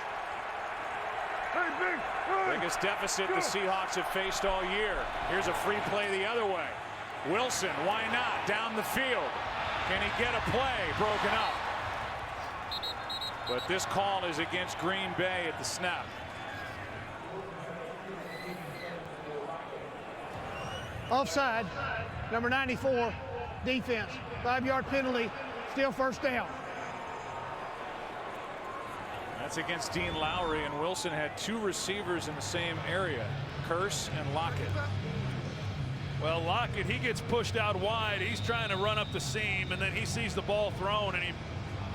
Speaker 6: Biggest deficit the Seahawks have faced all year. Here's a free play the other way. Wilson, why not? Down the field. Can he get a play broken up? But this call is against Green Bay at the snap.
Speaker 4: Offside, number 94, defense. 5-yard penalty, still first down.
Speaker 6: That's against Dean Lowry, and Wilson had 2 receivers in the same area, Curse and Lockett.
Speaker 8: Well, Lockett, he gets pushed out wide. He's trying to run up the seam, and then he sees the ball thrown, and he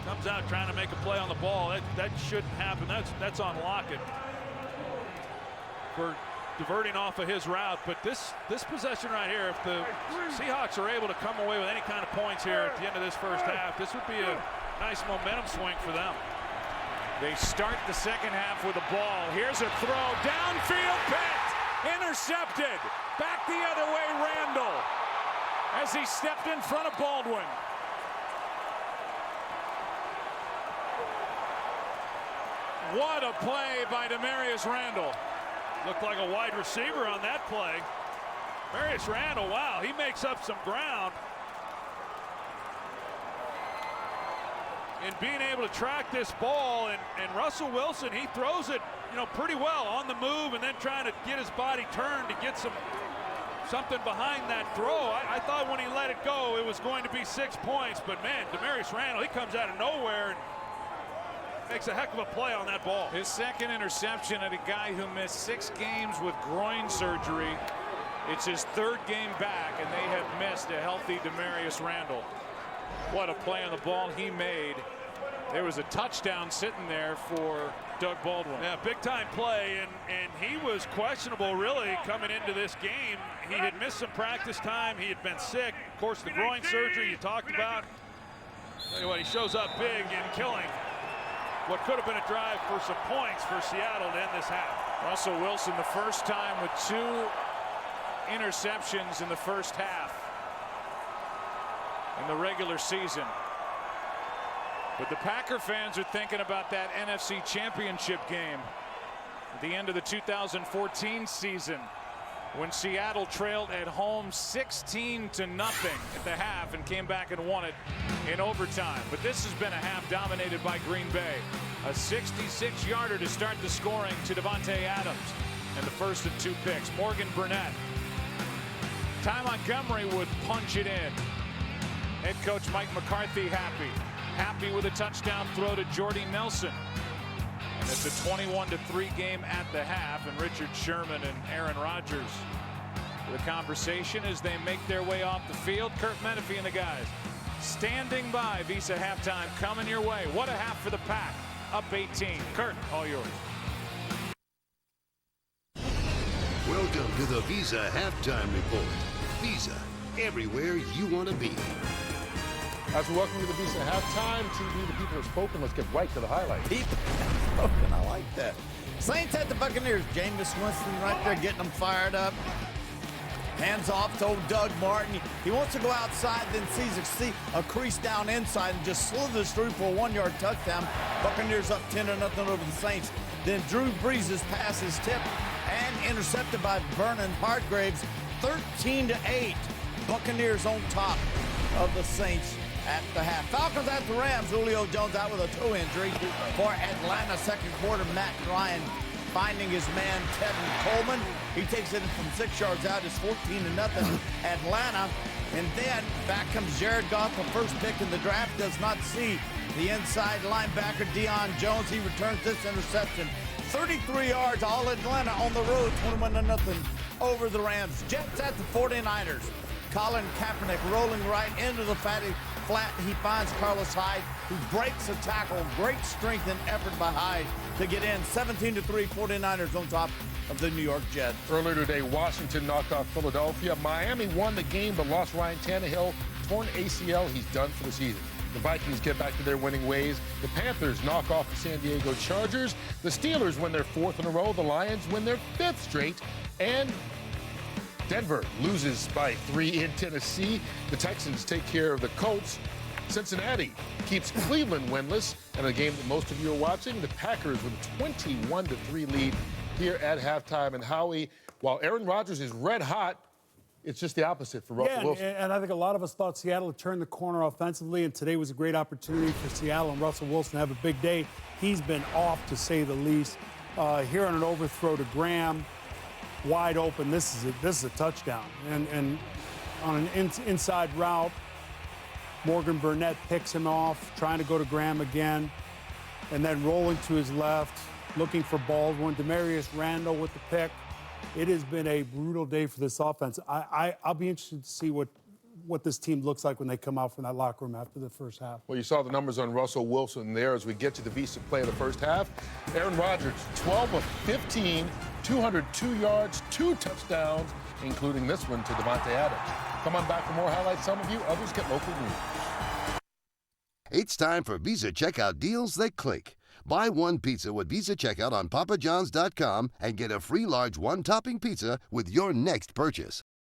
Speaker 8: comes out trying to make a play on the ball. That shouldn't happen. That's on Lockett for diverting off of his route. But this possession right here, if the Seahawks are able to come away with any kind of points here at the end of this first half, this would be a nice momentum swing for them.
Speaker 6: They start the second half with the ball. Here's a throw, downfield, picked, intercepted. Back the other way, Randall, as he stepped in front of Baldwin. What a play by Demarius Randall.
Speaker 8: Looked like a wide receiver on that play. Demarius Randall, wow, he makes up some ground. In being able to track this ball, and Russell Wilson, he throws it, pretty well on the move, and then trying to get his body turned to get something behind that throw. I thought when he let it go, it was going to be 6 points, but man, Demarius Randall, he comes out of nowhere and makes a heck of a play on that ball.
Speaker 6: His second interception at a guy who missed 6 games with groin surgery. It's his 3rd game back, and they have missed a healthy Demarius Randall. What a play on the ball he made. There was a touchdown sitting there for Doug Baldwin.
Speaker 8: Yeah, big time play, and he was questionable really coming into this game. He had missed some practice time. He had been sick. Of course, the groin surgery you talked about. Tell you what, he shows up big and killing what could have been a drive for some points for Seattle to end this half.
Speaker 6: Russell Wilson, the first time with 2 interceptions in the first half in the regular season. But the Packer fans are thinking about that NFC Championship game at the end of the 2014 season, when Seattle trailed at home 16-0 at the half and came back and won it in overtime. But this has been a half dominated by Green Bay. A 66-yarder to start the scoring to Davante Adams, and the first of 2 picks. Morgan Burnett. Ty Montgomery would punch it in. Head coach Mike McCarthy happy with a touchdown throw to Jordy Nelson. And it's a 21-3 game at the half, and Richard Sherman and Aaron Rodgers for the conversation as they make their way off the field. Kurt Menefee and the guys standing by. Visa halftime coming your way. What a half for the Pack. Up 18. Kurt, all yours.
Speaker 15: Welcome to the Visa Halftime Report. Visa, everywhere you want to be.
Speaker 2: As we welcome to the Visa Halftime, TV, the people have spoken. Let's get right to the highlights.
Speaker 16: I like that. Saints at the Buccaneers. Jameis Winston right there getting them fired up. Hands off to old Doug Martin. He wants to go outside, then sees a crease down inside and just slithers through for a 1-yard touchdown. Buccaneers up 10-0 over the Saints. Then Drew Brees' pass is tipped and intercepted by Vernon Hargreaves. 13-8. Buccaneers on top of the Saints at the half. Falcons at the Rams. Julio Jones out with a toe injury for Atlanta. Second quarter, Matt Ryan finding his man Tevin Coleman. He takes it from 6 yards out. It's 14-0 Atlanta. And then back comes Jared Goff, the first pick in the draft. Does not see the inside linebacker Deion Jones. He returns this interception. 33 yards, all Atlanta on the road, 21-0 over the Rams. Jets at the 49ers. Colin Kaepernick rolling right into the flat. He finds Carlos Hyde, who breaks a tackle. Great strength and effort by Hyde to get in. 17-3, 49ers on top of the New York Jets.
Speaker 2: Earlier today, Washington knocked off Philadelphia. Miami won the game but lost Ryan Tannehill. Torn ACL, he's done for the season. The Vikings get back to their winning ways. The Panthers knock off the San Diego Chargers. The Steelers win their 4th in a row. The Lions win their 5th straight. And Denver loses by 3 in Tennessee. The Texans take care of the Colts. Cincinnati keeps Cleveland winless. And a game that most of you are watching, the Packers with a 21-3 lead here at halftime. And Howie, while Aaron Rodgers is red hot, it's just the opposite for Russell Wilson.
Speaker 18: And I think a lot of us thought Seattle would turn the corner offensively, and today was a great opportunity for Seattle and Russell Wilson to have a big day. He's been off, to say the least. Here on an overthrow to Graham, wide open. This is a touchdown. And on an inside route, Morgan Burnett picks him off, trying to go to Graham again, and then rolling to his left, looking for Baldwin. Demarius Randall with the pick. It has been a brutal day for this offense. I'll be interested to see what this team looks like when they come out from that locker room after the first half.
Speaker 2: Well, you saw the numbers on Russell Wilson there as we get to the Visa play of the first half. Aaron Rodgers, 12 of 15, 202 yards, 2 touchdowns, including this one to Davante Adams. Come on back for more highlights. Some of you, others get local news.
Speaker 15: It's time for Visa checkout deals that click. Buy one pizza with Visa checkout on papajohns.com and get a free large one-topping pizza with your next purchase.